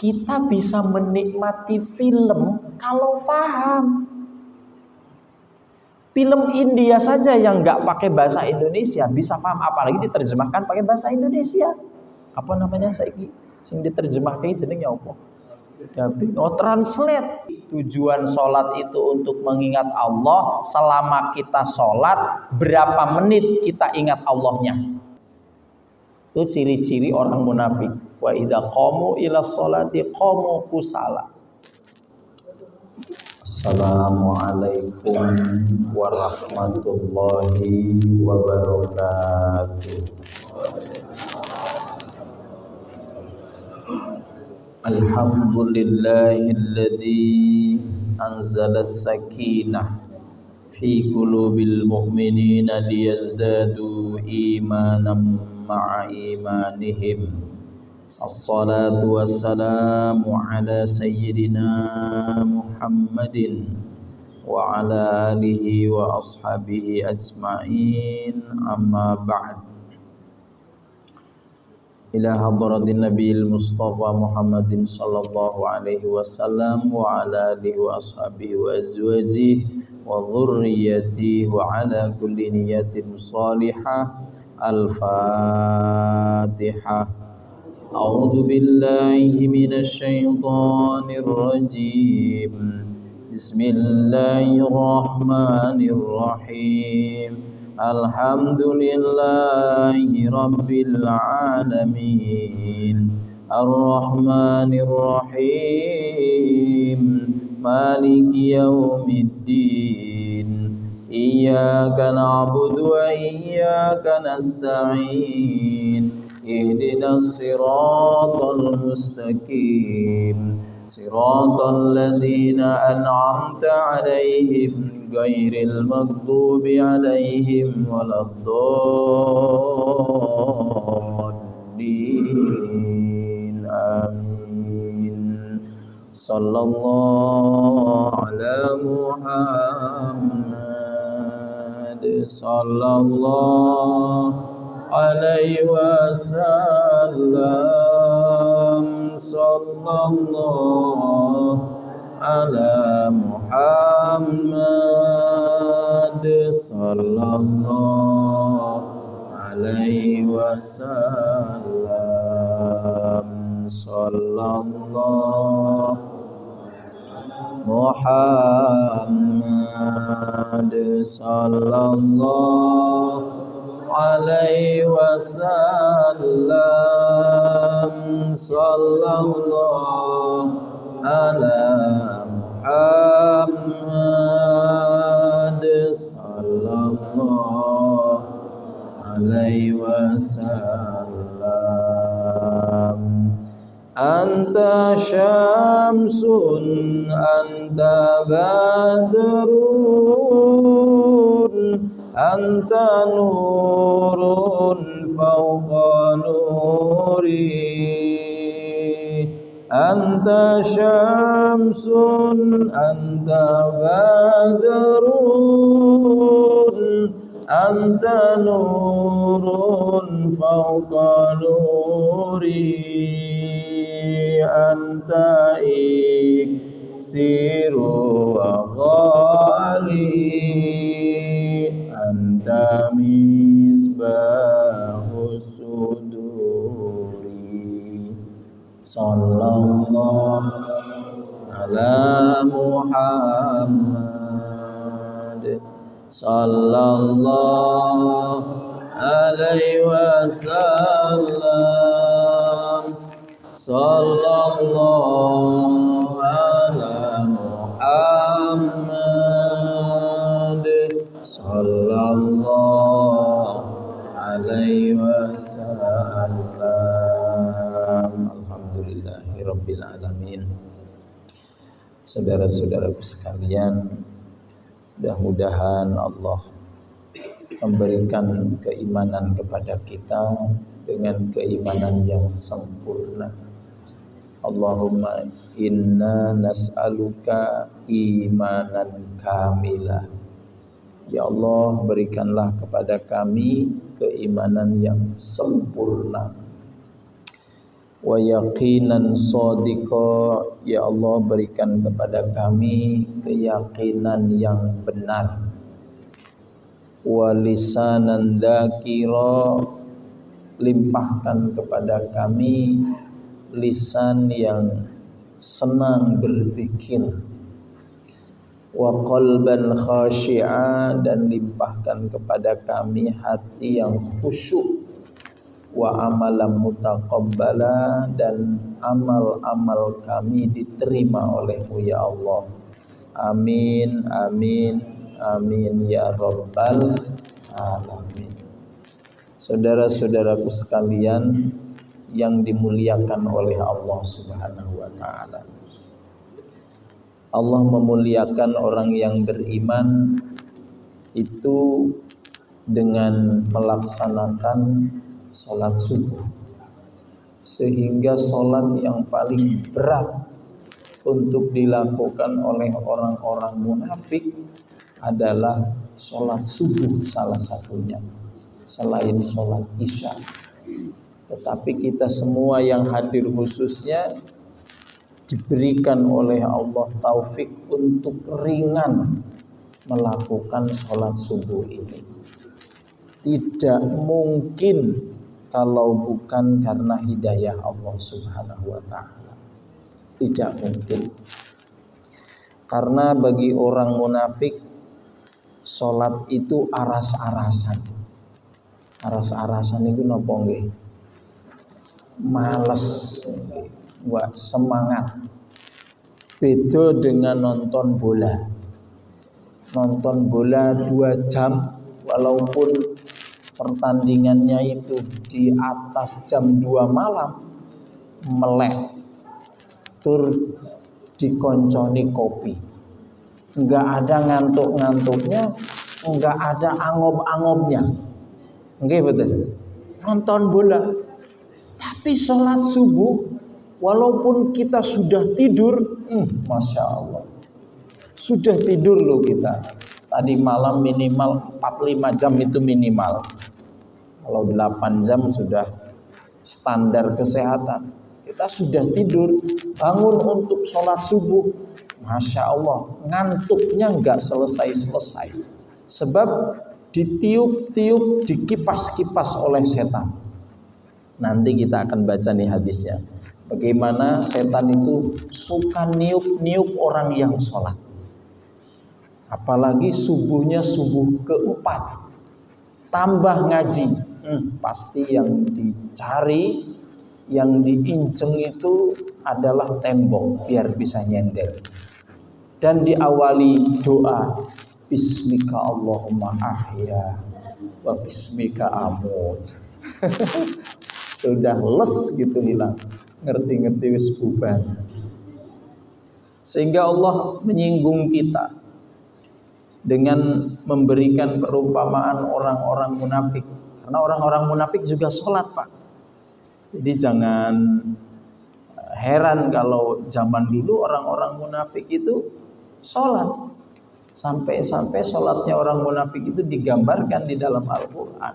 Kita bisa menikmati film kalau paham. Film India saja yang nggak pakai bahasa Indonesia bisa paham, apalagi diterjemahkan pakai bahasa Indonesia. Apa namanya saiki sing diterjemahkan jenenge apa? Dubbing. Oh, translate. Tujuan sholat itu untuk mengingat Allah. Selama kita sholat, berapa menit kita ingat Allahnya? Itu ciri-ciri orang munafik. Wa idza qamu ila sholati qamu kusala. Assalamualaikum warahmatullahi wabarakatuh. Alhamdulillahilladzi anzala as-sakinah fi qulubil mu'minina liyazdadu imanan ma'a imanihim. Assalatu wassalamu ala sayyidina Muhammadin wa ala alihi wa ashabihi ajma'in, amma ba'd. Ila hadratin Nabiyil Mustafa Muhammadin sallallahu alaihi wasallam wa ala alihi wa ashabihi wa azwajihi wa dhurriyyatihi wa ala kulli niyatin salihah. Al-Fatihah. A'udzu billahi minasy syaithanir rajim. Bismillahirrahmanirrahim. Alhamdulillahi rabbil alamin. Ar-Rahmanir Rahim. Maliki yaumiddin. Iyyaka na'budu wa iyyaka nasta'in. Ihdinas siratal mustaqim. Siratal ladzina an'amta 'alaihim ghairil maghdubi 'alaihim waladdallin. Amin. Sallallahu ala Muhammad. Sallallahu alaihi wasallam. Sallallahu ala Muhammad. Sallallahu alaihi wasallam. Sallallahu Muhammad. Sallallahu alaihi wasallam. Sallallahu ala Muhammad. Sallallahu alaihi wasallam. Anta syamsun anta badrun anta nurun fawqa nuri. Anta syamsun anta badrun anta nurun fawqa nuri. Anta iksiru aghali. Anta misbahus suduri. Sallallahu ala Muhammad. Sallallahu alaihi wasallam. Sallallahu ala Muhammad. Sallallahu alaihi wasallam. Alhamdulillahi rabbil alamin. Saudara-saudaraku sekalian, mudah-mudahan Allah memberikan keimanan kepada kita dengan keimanan yang sempurna. Allahumma inna nas'aluka imanan kamilah. Ya Allah, berikanlah kepada kami keimanan yang sempurna. wa yaqinan shadiqa. Ya Allah, berikan kepada kami keyakinan yang benar, wa lisanan dzakira, limpahkan kepada kami lisan yang senang berzikir, wa qalban khashi'a, dan limpahkan kepada kami hati yang khusyuk, wa amalan mutaqabbala, dan amal-amal kami diterima oleh-Mu ya Allah. Amin amin amin ya rabbal alamin. Saudara-saudaraku sekalian yang dimuliakan oleh Allah Subhanahu wa taala, Allah memuliakan orang yang beriman itu dengan melaksanakan salat subuh. Sehingga salat yang paling berat untuk dilakukan oleh orang-orang munafik adalah salat subuh salah satunya, selain salat isya. Tetapi kita semua yang hadir khususnya diberikan oleh Allah taufik untuk ringan melakukan sholat subuh ini. Tidak mungkin kalau bukan karena hidayah Allah Subhanahu wa ta'ala. Tidak mungkin. Karena bagi orang munafik, sholat itu aras-arasan. Aras-arasan itu napa nggih? Males, nggak semangat. Beda dengan nonton bola. Nonton bola 2 jam, walaupun pertandingannya itu di atas jam 2 malam, melek tur dikonconi kopi. Nggak ada ngantuk-ngantuknya, nggak ada angop-angopnya. Nggih betul. Nonton bola. Tapi sholat subuh, walaupun kita sudah tidur, Masya Allah, sudah tidur loh kita. Tadi malam minimal 4-5 jam itu minimal. Kalau 8 jam sudah standar kesehatan. Kita sudah tidur, bangun untuk sholat subuh. Masya Allah, ngantuknya nggak selesai-selesai. Sebab ditiup-tiup, dikipas-kipas oleh setan. Nanti kita akan baca nih hadisnya. Bagaimana setan itu suka niup-niup orang yang sholat. Apalagi subuhnya subuh keempat. Tambah ngaji. Pasti yang dicari, yang diinceng itu adalah tembok biar bisa nyender. Dan diawali doa, Bismika Allahumma ahya wa bismika amut. Sudah les gitu hilang, ngerti-ngerti wis bubar. Sehingga Allah menyinggung kita dengan memberikan perumpamaan orang-orang munafik. Karena orang-orang munafik juga sholat, Pak. Jadi jangan heran kalau zaman dulu orang-orang munafik itu sholat. Sampai-sampai sholatnya orang munafik itu digambarkan di dalam Al-Quran.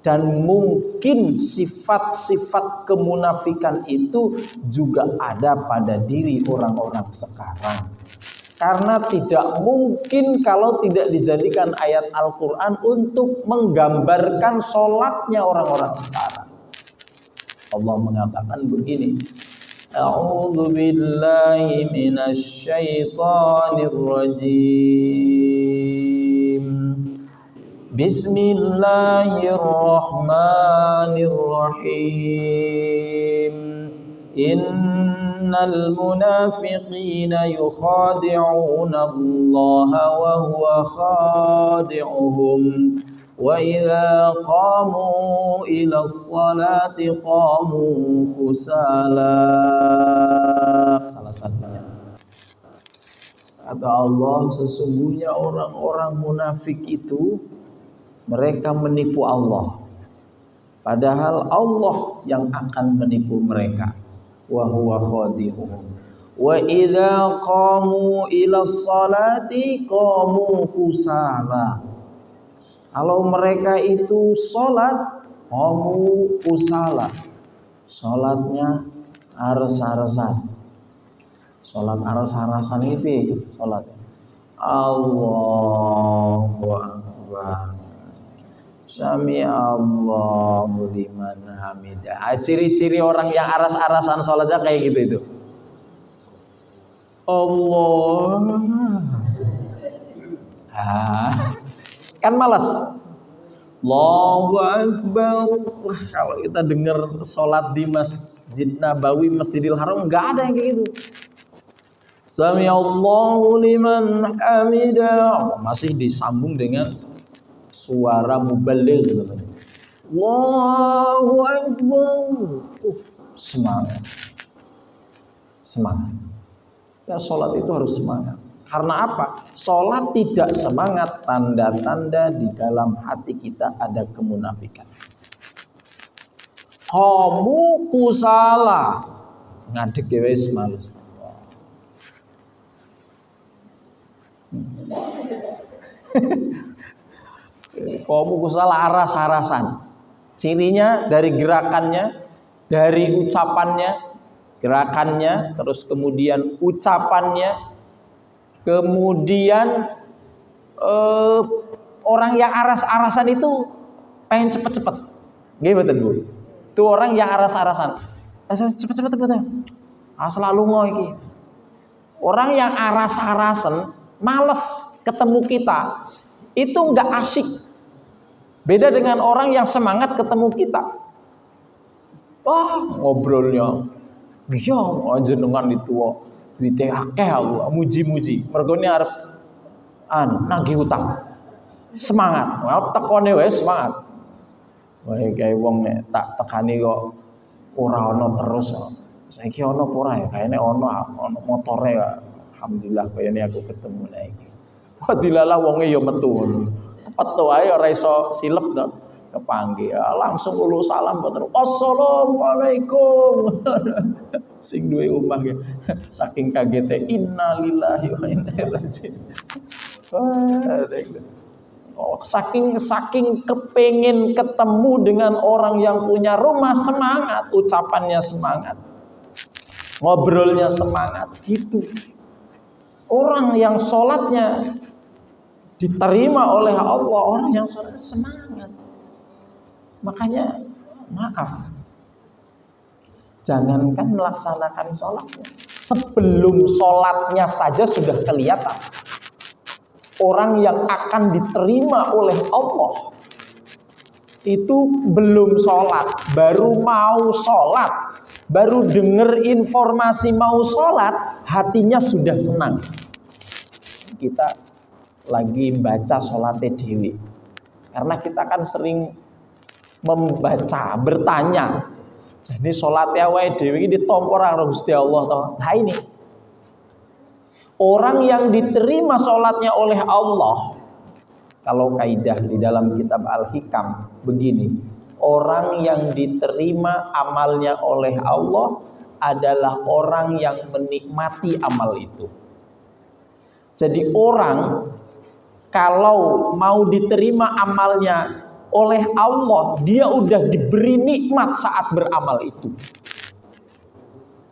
Dan mungkin sifat-sifat kemunafikan itu juga ada pada diri orang-orang sekarang. Karena tidak mungkin kalau tidak dijadikan ayat Al-Quran untuk menggambarkan sholatnya orang-orang sekarang. Allah mengatakan begini, A'udzu billahi minasy syaithanir rajim. Bismillahirrahmanirrahim. Innal munafiqina yukhadi'una Allah wa huwa khadi'uhum wa idza qamu ila sholati qamu kusala. Salah satunya. Kata Allah, sesungguhnya orang-orang munafik itu mereka menipu Allah. Padahal Allah yang akan menipu mereka. Wa huwa khadi'uhum. Wa idza qamu ila sholati qamu kusala. Kalau mereka itu sholat, qamu kusala, Sholatnya aras-arasan. Sholat aras-arasan itu sholatnya. Allahu Akbar. Sami Allahu liman hamidah. Ciri-ciri orang yang aras-arasan sholatnya kayak gitu itu. Allah. Kan malas. Allahu Akbar. Wah, kalau kita dengar sholat di Masjid Nabawi, Masjidil Haram, nggak ada yang kayak gitu. Sami Allahu liman hamidah. Masih disambung dengan suara mubaligh namanya. Allahu Akbar. Semangat. Semangat. Ya, sholat itu harus semangat. Karena apa? Sholat tidak semangat, tanda-tanda di dalam hati kita ada kemunafikan. Kamu kusala. Ngadeg ya wis males. Kamu kusala aras-arasan. Cirinya dari gerakannya, dari ucapannya, gerakannya, terus kemudian ucapannya. Kemudian orang yang aras-arasan itu pengen cepet-cepet. Nggih mboten Bu? Itu orang yang aras-arasan. Cepet-cepet ya. Selalu mau iki. Orang yang aras-arasan males ketemu kita. Itu enggak asyik. Beda dengan orang yang semangat ketemu kita. Wah, ngobrolnya. Iya, jenengan itu duite akeh aku muji-muji. Mergone arep nagih utang. Semangat. Wah, tekone wae semangat. Wah, kae wong nek tak tekani kok ora ana terus. Saiki ana apa ora ya? Kayane ana motore ya. Alhamdulillah kayane aku ketemu nek iki. Wah, dilalah wonge ya metu. Metu ae ora iso silep to. Kepanggih. Langsung ulu salam terus. Assalamualaikum. Sing duwe omah ya. Saking kagete innalillahi wa inna ilaihi raji'un. Saking kepengin ketemu dengan orang yang punya rumah, semangat, ucapannya semangat, ngobrolnya semangat gitu. Orang yang sholatnya diterima oleh Allah, orang yang sholat semangat. Makanya maaf, jangankan melaksanakan sholatnya, sebelum sholatnya saja sudah kelihatan orang yang akan diterima oleh Allah itu belum sholat, baru mau sholat, baru dengar informasi mau sholat, hatinya sudah senang. Kita lagi baca sholatnya dewi, karena kita kan sering membaca, bertanya. Jadi sholatnya wae dewi ini ditompo karo Gusti Allah toh. Nah ini orang yang diterima sholatnya oleh Allah. Kalau kaidah di dalam kitab Al-Hikam begini, orang yang diterima amalnya oleh Allah adalah orang yang menikmati amal itu. Jadi orang kalau mau diterima amalnya oleh Allah, dia udah diberi nikmat saat beramal itu.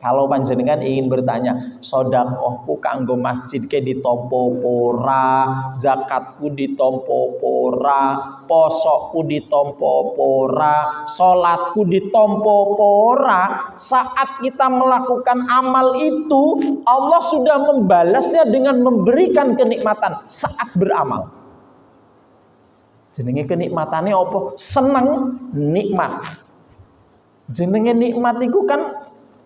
Kalau panjenengan ingin bertanya, sedekahku kanggo masjid ke ditompo ora, zakatku ditompo ora, posokku ditompo ora, salatku ditompo ora, saat kita melakukan amal itu, Allah sudah membalasnya dengan memberikan kenikmatan saat beramal. Jenenge kenikmatane apa? Seneng, nikmat. Jenenge nikmat iku kan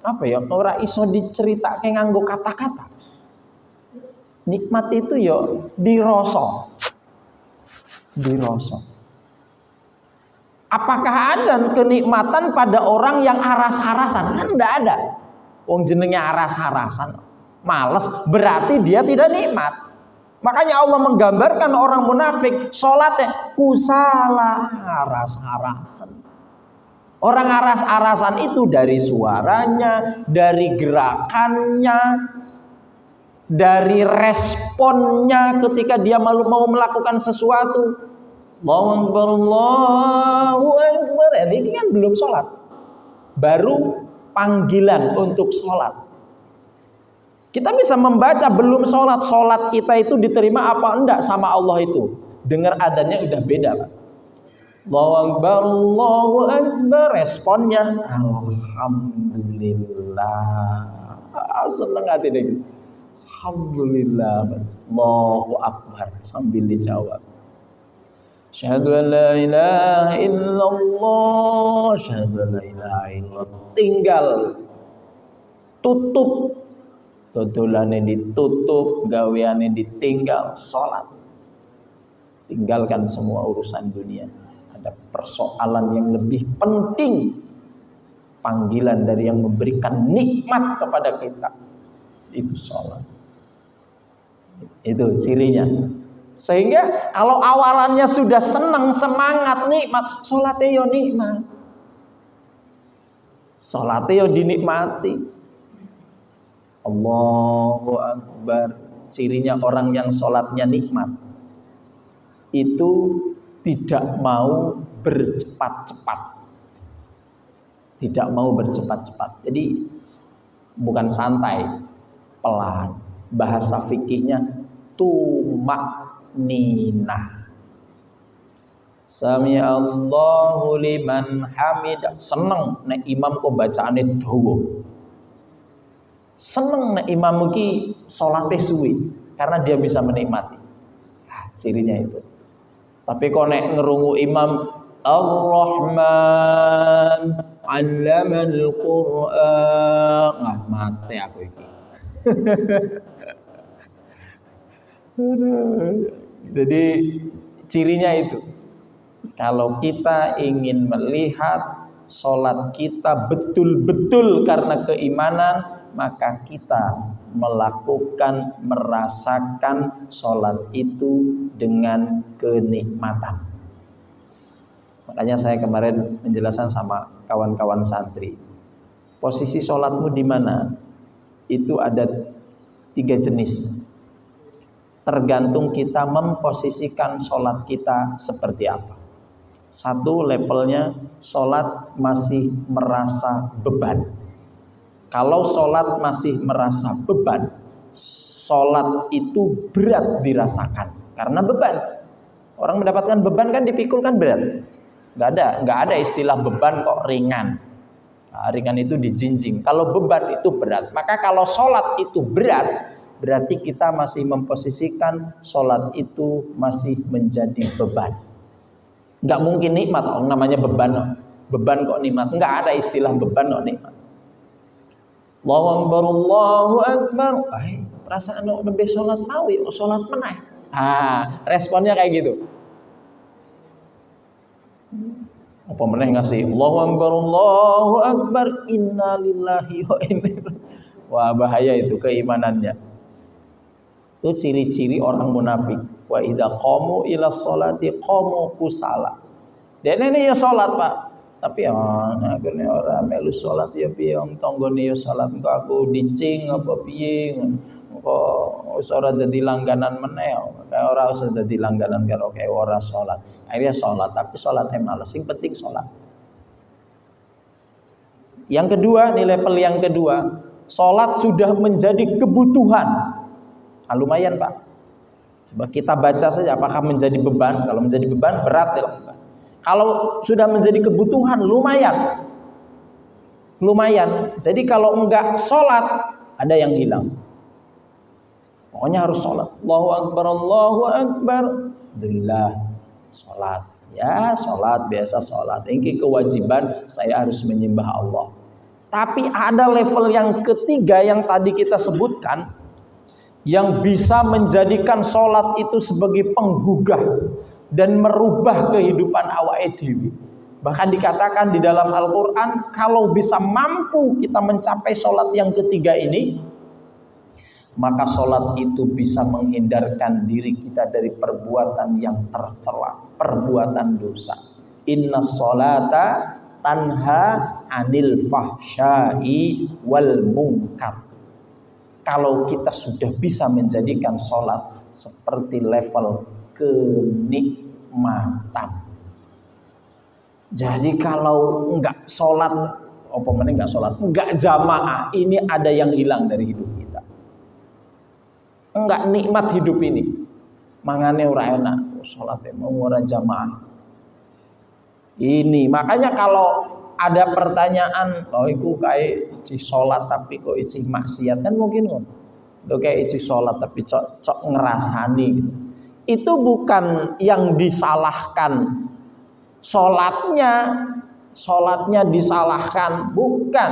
apa ya, ora iso diceritake nganggo kata-kata. Nikmat itu ya dirasa. Apakah ada kenikmatan pada orang yang aras-arasan? Kan enggak ada. Wong jenenge aras-arasan, males, berarti dia tidak nikmat. Makanya Allah menggambarkan orang munafik salatnya kusala, aras-arasan. Orang aras-arasan itu dari suaranya, dari gerakannya, dari responnya ketika dia mau melakukan sesuatu. Allahu Akbar, Allahu Akbar. Ini kan belum sholat. baru panggilan untuk sholat. Kita bisa membaca belum sholat, sholat kita itu diterima apa enggak sama Allah itu. Dengar adanya udah beda, Pak. Allahu Akbar, Allahu Akbar. Responnya alhamdulillah. Seneng hati deh. Alhamdulillah. Allahu Akbar sambil dijawab. Asyhadu an la ilaha illallah, asyhadu an la ilaha illallah. Tinggal tutup, dodolane ditutup, gaweane ditinggal, sholat. Tinggalkan semua urusan dunia. Ada persoalan yang lebih penting, panggilan dari yang memberikan nikmat kepada kita, itu sholat. Itu cirinya. Sehingga kalau awalannya sudah senang, semangat, nikmat, sholatnya yo nikmat, sholatnya yo dinikmati. Allahu Akbar. Cirinya orang yang sholatnya nikmat itu tidak mau bercepat-cepat. Tidak mau bercepat-cepat. Jadi bukan santai, pelan. Bahasa fikihnya tumakninah. Sami Allahu liman hamidah. Seneng nek imam kok bacaane dawa. Seneng nek imam iki salate suwi karena dia bisa menikmati. Cirinya itu. Tapi kok nek ngerungu imam Ar-Rahman 'allamal Qur'an, mate aku iki. Jadi cirinya itu. Kalau kita ingin melihat sholat kita betul-betul karena keimanan, maka kita merasakan sholat itu dengan kenikmatan. Makanya saya kemarin menjelaskan sama kawan-kawan santri, posisi sholatmu di mana? Itu ada 3 jenis. Tergantung kita memposisikan sholat kita seperti apa. 1, levelnya sholat masih merasa beban. Kalau sholat masih merasa beban, sholat itu berat dirasakan karena beban. Orang mendapatkan beban kan dipikul kan berat. Nggak ada istilah beban kok ringan. Nah, ringan itu dijinjing. Kalau beban itu berat. Maka kalau sholat itu berat, berarti kita masih memposisikan sholat itu masih menjadi beban. Nggak mungkin nikmat, namanya beban. Beban kok nikmat? Nggak ada istilah beban kok nikmat. Allahu Akbar, Allahu Akbar. Perasaan lebih sholat mau ya, sholat meneh. Responnya kayak gitu. Apa meneh ngasih Allahu Akbar, Allahu Akbar, inna lillahi wa inna ilaihi. Wah, bahaya itu keimanannya. Itu ciri-ciri orang munafik. Wa idza qamu ila sholati qamu kusala. Dene ya salat, Pak. Tapi akhirnya orang melu salat ya piye wong tanggane ya salat engko aku dicing apa piye. Kok wis ora dadi langganan meneh. Kayak ora usah dadi langganan karo kayak ora salat. Akhirnya salat, tapi salatnya malas. Sing penting salat. Yang kedua, nih level yang kedua, salat sudah menjadi kebutuhan. Lumayan, Pak. Coba kita baca saja apakah menjadi beban. Kalau menjadi beban berat ya. Kalau sudah menjadi kebutuhan lumayan. Lumayan. Jadi kalau enggak sholat ada yang hilang. Pokoknya harus sholat. Allahu Akbar, Allahu Akbar. Alhamdulillah. Sholat. Ya sholat, biasa sholat. Ini kewajiban saya harus menyembah Allah. Tapi ada level yang ketiga yang tadi kita sebutkan, yang bisa menjadikan sholat itu sebagai penggugah dan merubah kehidupan awake dhewe. Bahkan dikatakan di dalam Al-Quran, kalau bisa mampu kita mencapai sholat yang ketiga ini, maka sholat itu bisa menghindarkan diri kita dari perbuatan yang tercela, perbuatan dosa. Inna sholata tanha anil fahsyai wal munkar. Kalau kita sudah bisa menjadikan sholat seperti level kenikmatan. Jadi kalau enggak sholat, Apa meneh enggak sholat, enggak jamaah, ini ada yang hilang dari hidup kita. Enggak nikmat hidup ini. Mangane ora enak, sholatnya mau ora jamaah. Ini makanya kalau ada pertanyaan, oh iku kayak isi sholat tapi kok isi maksiat, kan mungkin ngono. Lo kayak isi sholat tapi cok ngerasani gitu. Itu bukan yang disalahkan sholatnya disalahkan, bukan.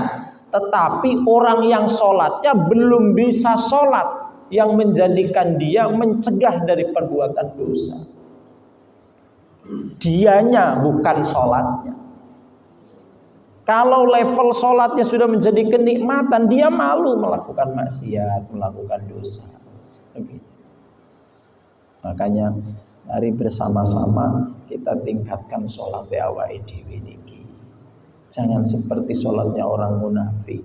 Tetapi orang yang sholatnya belum bisa sholat, yang menjadikan dia mencegah dari perbuatan dosa. Dianya bukan sholatnya. Kalau level sholatnya sudah menjadi kenikmatan, dia malu melakukan maksiat, melakukan dosa. Makanya mari bersama-sama kita tingkatkan sholat awake dhewe niki. Jangan seperti sholatnya orang munafik.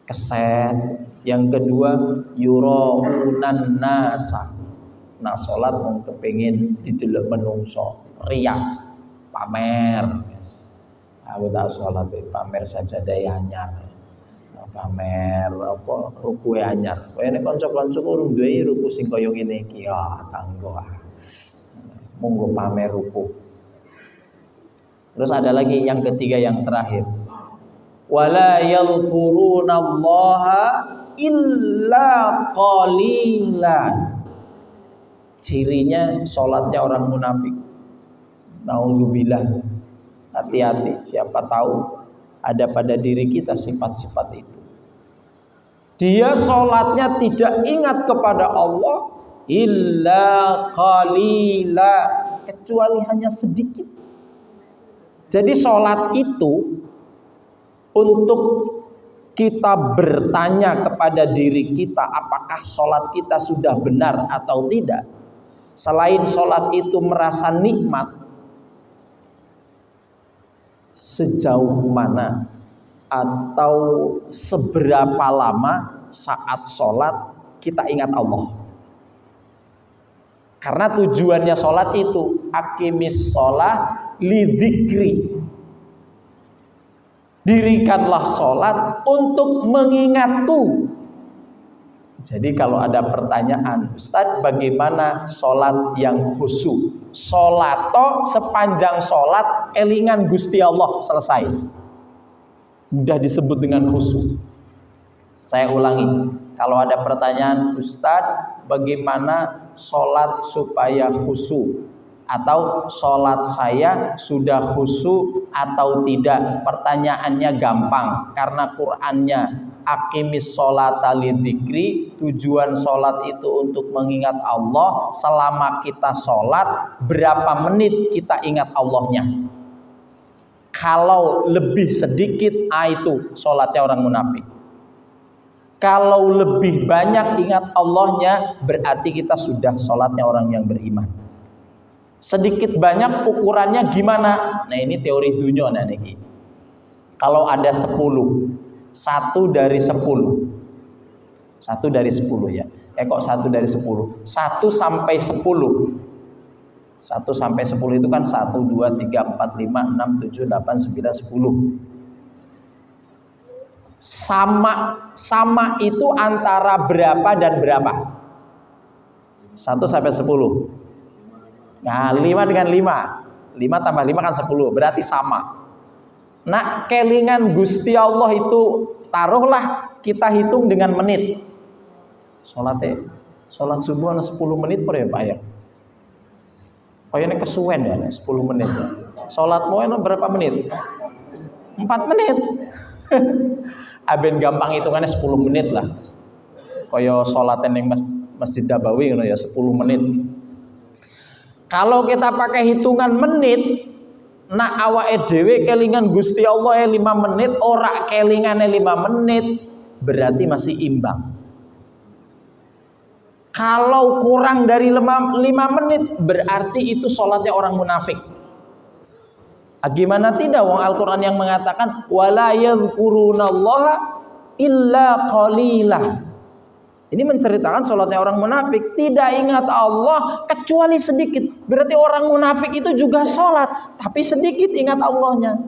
Keset. Yang kedua, yuraunan nasa. Nah, sholat mau kepengin didelok menungso, riak, pamer. Aku tak sholat pamer saja daya anyar. Pamer apa ruku anyar. Kowe nek kanca-kancaku urung duwe ruku sing kaya ngene iki, ya kanggo. Monggo pamer ruku. Terus ada lagi yang ketiga yang terakhir. Wala yadhkurunallaha illa qalilan. Cirinya sholatnya orang munafik. Nauzubillah. Hati-hati, siapa tahu ada pada diri kita sifat-sifat itu. Dia sholatnya tidak ingat kepada Allah illa qalila, kecuali hanya sedikit. Jadi sholat itu untuk kita bertanya kepada diri kita apakah sholat kita sudah benar atau tidak. Selain sholat itu merasa nikmat, sejauh mana atau seberapa lama saat sholat kita ingat Allah. Karena tujuannya sholat itu aqimis sholat lidzikri. Dirikanlah sholat untuk mengingatku. Jadi kalau ada pertanyaan, Ustadz bagaimana sholat yang khusyuk? Sholat toh sepanjang sholat elingan Gusti Allah, selesai. Mudah disebut dengan khusyuk. Saya ulangi, kalau ada pertanyaan, Ustadz bagaimana sholat supaya khusyuk? Atau sholat saya sudah khusyuk atau tidak? Pertanyaannya gampang, karena Qur'annya aqimis sholata lidzikri, tujuan sholat itu untuk mengingat Allah. Selama kita sholat, berapa menit kita ingat Allahnya? Kalau lebih sedikit, itu sholatnya orang munafik. Kalau lebih banyak ingat Allahnya, berarti kita sudah sholatnya orang yang beriman. Sedikit banyak ukurannya gimana? Nah ini teori dunia nah niki. Kalau ada 10, 1 dari 10. 1 dari 10 ya. Kok 1 dari 10? 1 sampai 10. 1 sampai 10 itu kan 1, 2, 3, 4, 5, 6, 7, 8, 9, 10. Sama itu antara berapa dan berapa? 1 sampai 10. Nah 5 dengan 5 tambah 5 kan 10, berarti sama. Nah kelingan Gusti Allah itu taruhlah kita hitung dengan menit. Sholat subuh 10 menit per ya Pak ya. Kayaknya kesuwen ya 10 menit. Sholat mau berapa menit? 4 menit. Aben gampang hitungannya 10 menit lah. Kaya sholatnya yang Masjid Nabawi ya 10 menit. Kalau kita pakai hitungan menit, nak awake dhewe kelingan Gusti Allah 5 menit, ora kelingane 5 menit, berarti masih imbang. Kalau kurang dari 5 menit, berarti itu sholatnya orang munafik. Gimana tidak? Wong Al-Quran yang mengatakan wala yadhkurunallaha illa qalilah. Ini menceritakan sholatnya orang munafik, tidak ingat Allah kecuali sedikit. Berarti orang munafik itu juga sholat, tapi sedikit ingat Allahnya.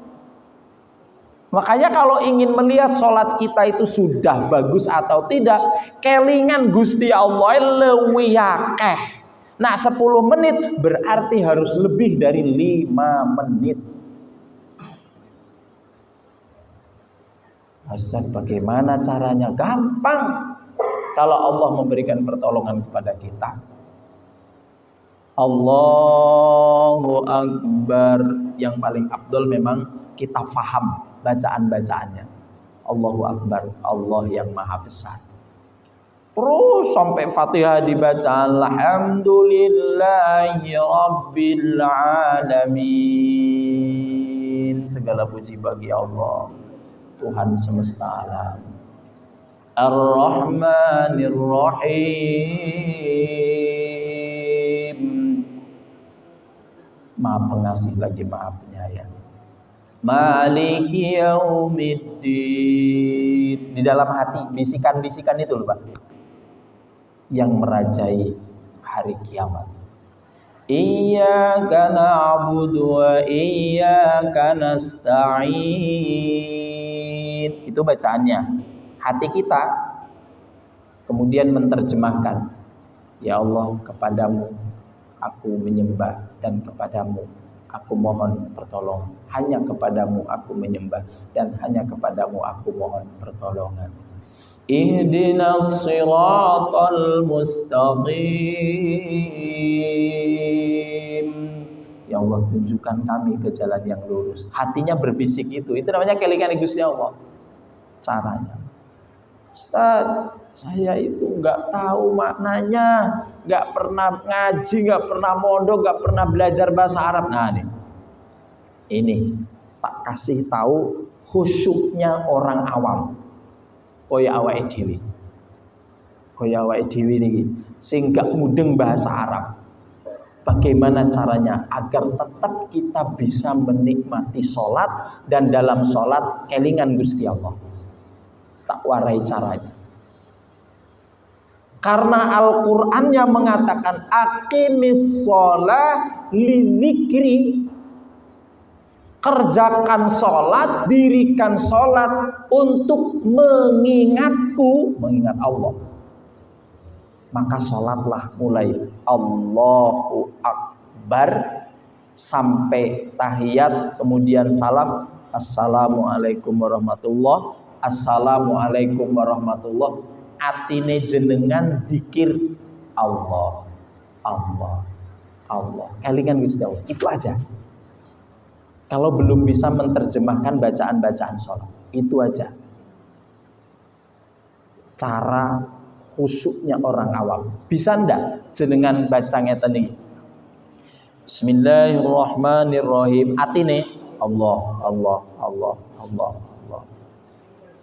Makanya kalau ingin melihat sholat kita itu sudah bagus atau tidak, kelingan Gusti Allah leuwih akeh. Nah 10 menit berarti harus lebih dari 5 menit. Ustaz, bagaimana caranya? Gampang. Kalau Allah memberikan pertolongan kepada kita. Allahu Akbar. Yang paling afdol memang kita paham bacaan-bacaannya. Allahu Akbar, Allah yang maha besar. Terus sampai Fatihah dibaca, alhamdulillahi rabbil alamin. Segala puji bagi Allah, Tuhan semesta alam. Ar-Rahmanir Rahim. Maha pengasih lagi maha penyayang. Maliki yaumiddin. Di dalam hati bisikan-bisikan itu loh Pak, yang merajai hari kiamat. Iyyaka na'budu wa iyyaka nasta'in. Itu bacaannya. Hati kita kemudian menerjemahkan, ya Allah, kepadamu aku menyembah dan kepadamu aku mohon pertolongan. Hanya kepadamu aku menyembah dan hanya kepadamu aku mohon pertolongan. Ihdinas siratal mustaqim. Ya Allah, tunjukkan kami ke jalan yang lurus. Hatinya berbisik itu namanya kelingan Gusti Allah. Caranya, Ustaz, saya itu nggak tahu maknanya, nggak pernah ngaji, nggak pernah mondok, nggak pernah belajar bahasa Arab. Nah ini tak kasih tahu khusyuknya orang awam. Kaya awake dhewe. Kaya awake dhewe niki sing gak mudeng bahasa Arab. Bagaimana caranya agar tetap kita bisa menikmati sholat dan dalam sholat kelingan Gusti Allah. Tak warai caranya. Karena Al-Qur'an yang mengatakan aqimis sholat lidzikri. Kerjakan sholat, dirikan sholat untuk mengingatku, mengingat Allah. Maka sholatlah mulai Allahu Akbar sampai tahiyat, kemudian salam, Assalamualaikum warahmatullah, Assalamualaikum warahmatullah. Atine jenengan zikir Allah, Allah, Allah. Kelingan Gusti Allah. Itu aja. Kalau belum bisa menerjemahkan bacaan-bacaan sholat, itu aja cara khusyuknya orang awam. Bisa ndak jenengan baca ngeten iki? Bismillahirrahmanirrahim. Atine Allah, Allah, Allah, Allah, Allah.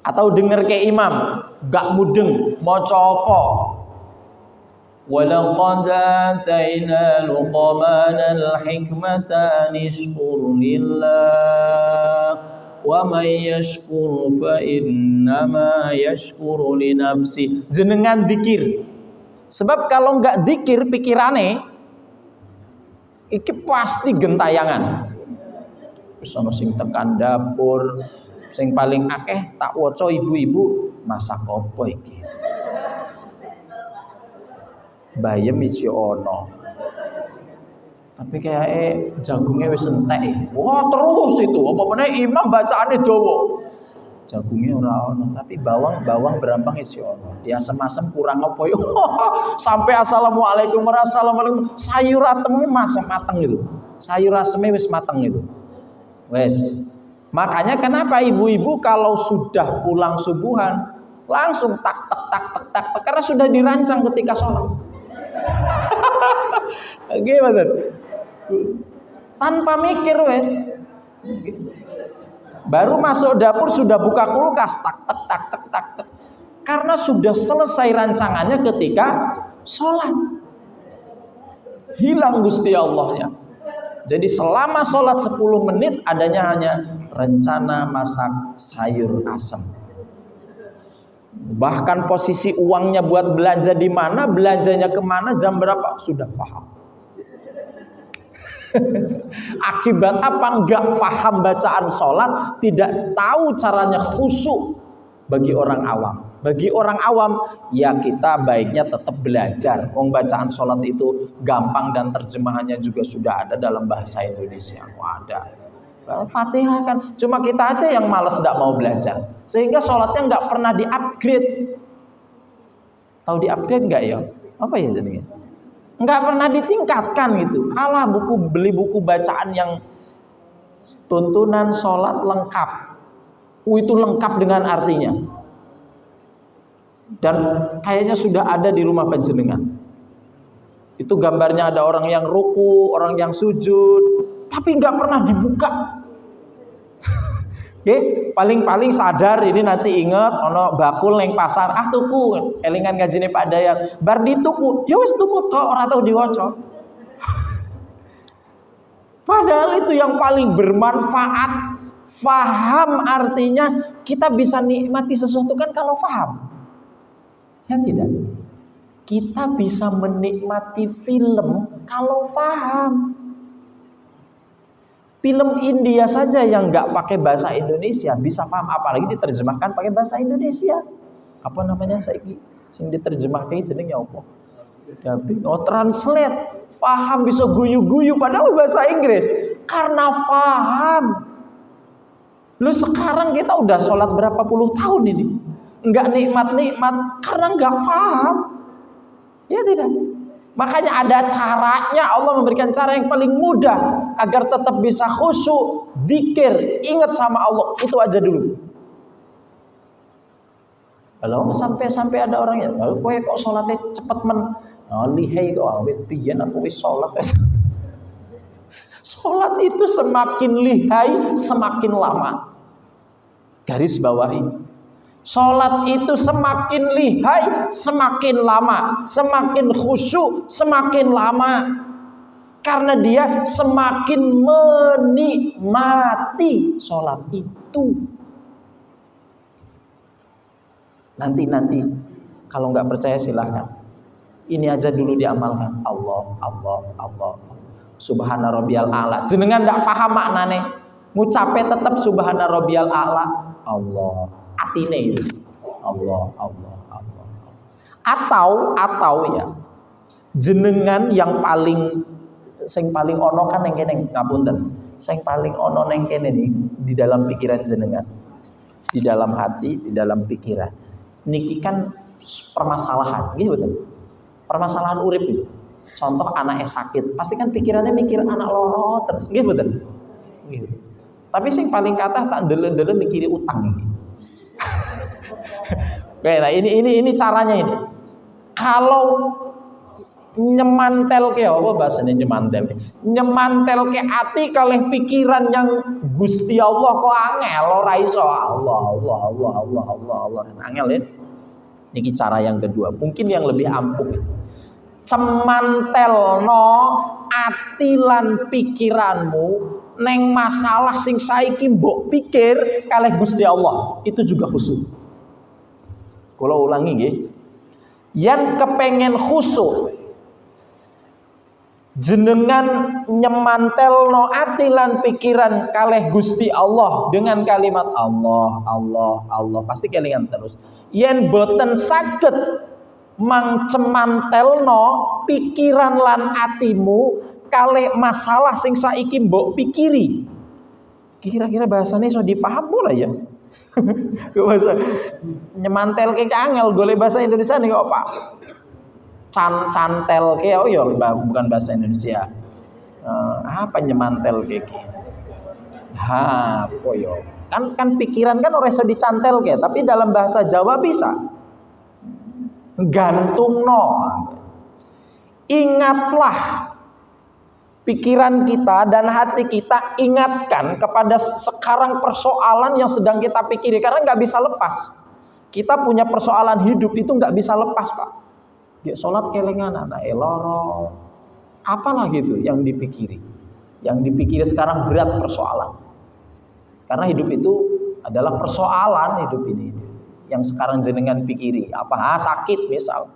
Atau denger ke imam, gak mudeng maca apa? وَلَقَدْ آتَيْنَا لُقْمَانَ الْحِكْمَةَ أَنِ اشْكُرْ لِلَّهِ وَمَنْ يَشْكُرْ فَإِنَّمَا يَشْكُرُ لِنَفْسِهِ. Jenengan zikir. Sebab kalau enggak zikir pikirane iki pasti gentayangan. Wis ana sing tekan dapur, sing paling akeh tak waca ibu-ibu, masak apa iki? Bayem iki ono. Tapi kayak jagungnya wis entek. Wah, terus itu. Apa meneh imam bacaane dawa. Jagungnya ora ono, tapi bawang berambang isi ono. Ya asem-asem kurang apa yo. Sampai assalamualaikum warahmatullahi. Sayur atemnya masih mateng itu. Sayur asemnya wis mateng itu. Wes. Makanya kenapa ibu-ibu kalau sudah pulang subuhan langsung tak karena sudah dirancang ketika sholat. Gimana? Tanpa mikir wes. Baru masuk dapur sudah buka kulkas tak. Karena sudah selesai rancangannya ketika sholat. Hilang Gusti Allahnya. Jadi selama sholat 10 menit adanya hanya rencana masak sayur asem. Bahkan posisi uangnya buat belanja di mana, belanjanya kemana, jam berapa, sudah paham. Akibat apa? Enggak paham bacaan sholat, tidak tahu caranya khusyuk. Bagi orang awam, ya kita baiknya tetap belajar. Bacaan sholat itu gampang dan terjemahannya juga sudah ada dalam bahasa Indonesia. Ada Fatihah kan, cuma kita aja yang malas tidak mau belajar, sehingga sholatnya nggak pernah di-upgrade. Tahu di-upgrade nggak ya? Apa ya jadinya? Nggak pernah ditingkatkan gitu. Alah, beli buku bacaan yang tuntunan sholat lengkap. Itu lengkap dengan artinya. Dan kayaknya sudah ada di rumah panjenengan. Itu gambarnya ada orang yang ruku, orang yang sujud, tapi nggak pernah dibuka. Oke, paling sadar ini nanti inget ono bakul neng pasar, tuku elingan gajine Pak Dayak, bar dituku, ya wis tuku tok ora tau diwaca. Padahal itu yang paling bermanfaat. Faham artinya kita bisa nikmati sesuatu kan kalau faham. Ya tidak. Kita bisa menikmati film kalau paham. Film India saja yang nggak pakai bahasa Indonesia bisa paham, apalagi diterjemahkan pakai bahasa Indonesia. Apa namanya saiki sing diterjemahkan jenenge apa? Dubbing. Translate. Paham bisa guyu-guyu padahal bahasa Inggris. Karena paham. Lu sekarang kita udah sholat berapa puluh tahun ini nggak nikmat-nikmat karena nggak paham. Ya tidak. Makanya ada caranya, Allah memberikan cara yang paling mudah agar tetap bisa khusyuk, zikir, ingat sama Allah. Itu aja dulu. Kalau sampai ada orang yang, kowe kok sholatnya cepet men, lihai kok awet pian aku wis sholat. Sholat itu semakin lihai, semakin lama. Garis bawahi. Sholat itu semakin lihai, semakin lama, semakin khusyuk, semakin lama. Karena dia semakin menikmati sholat itu. Nanti kalau nggak percaya silahkan. Ini aja dulu diamalkan. Allah. Subhana rabbiyal a'la. Jenengan nggak paham maknane, ngucape tetap subhana rabbiyal a'la. Allah. Atine itu Allah. Atau ya jenengan yang paling ono kan yang kene ngapunten. Sing paling ono neng kene di dalam pikiran jenengan, di dalam hati, di dalam pikiran. Niki kan permasalahan, gitu betul. Permasalahan urip itu. Contoh anaknya sakit, pasti kan pikirannya mikir anak loro terus, gitu betul. Gitu. Tapi sing paling kata tak dele-dele mikiri utang ini. Oke, nah ini caranya ini. Kalau nyemantel ke apa bahasanya nyemantel? Nyemantel ke hati kalih pikiran yang Gusti Allah kok angel ora iso. Allah. Angel ya. Niki cara yang kedua, mungkin yang lebih ampuh. Cemantelno ati lan pikiranmu neng masalah sing saiki mbok pikir kalih Gusti Allah, itu juga khusyuk. Kalau ulangi nggih, yang kepengen khusyuk jenengan nyemantelno ati lan pikiran kalih Gusti Allah dengan kalimat Allah, pasti kelingan terus. Yen boten saged mangcemantelno pikiran lan atimu kalih masalah sing saiki mbok pikiri. Kira-kira bahasane iso dipaham ora ya? Bahasa nyemantel ke angel golek bahasa Indonesia nih kok Pak. Cantel ke oh ya bukan bahasa Indonesia. Apa nyemantel ke? Apa yo? Kan pikiran kan ora iso dicantel ke, tapi dalam bahasa Jawa bisa. Gantungno. Ingatlah pikiran kita dan hati kita, ingatkan kepada sekarang persoalan yang sedang kita pikiri, karena nggak bisa lepas. Kita punya persoalan hidup itu nggak bisa lepas Pak. Dia sholat kelengan anak eloro, apalah gitu yang dipikiri. Yang dipikiri sekarang berat persoalan. Karena hidup itu adalah persoalan hidup ini. Yang sekarang jenengan pikiri apa? Sakit misal,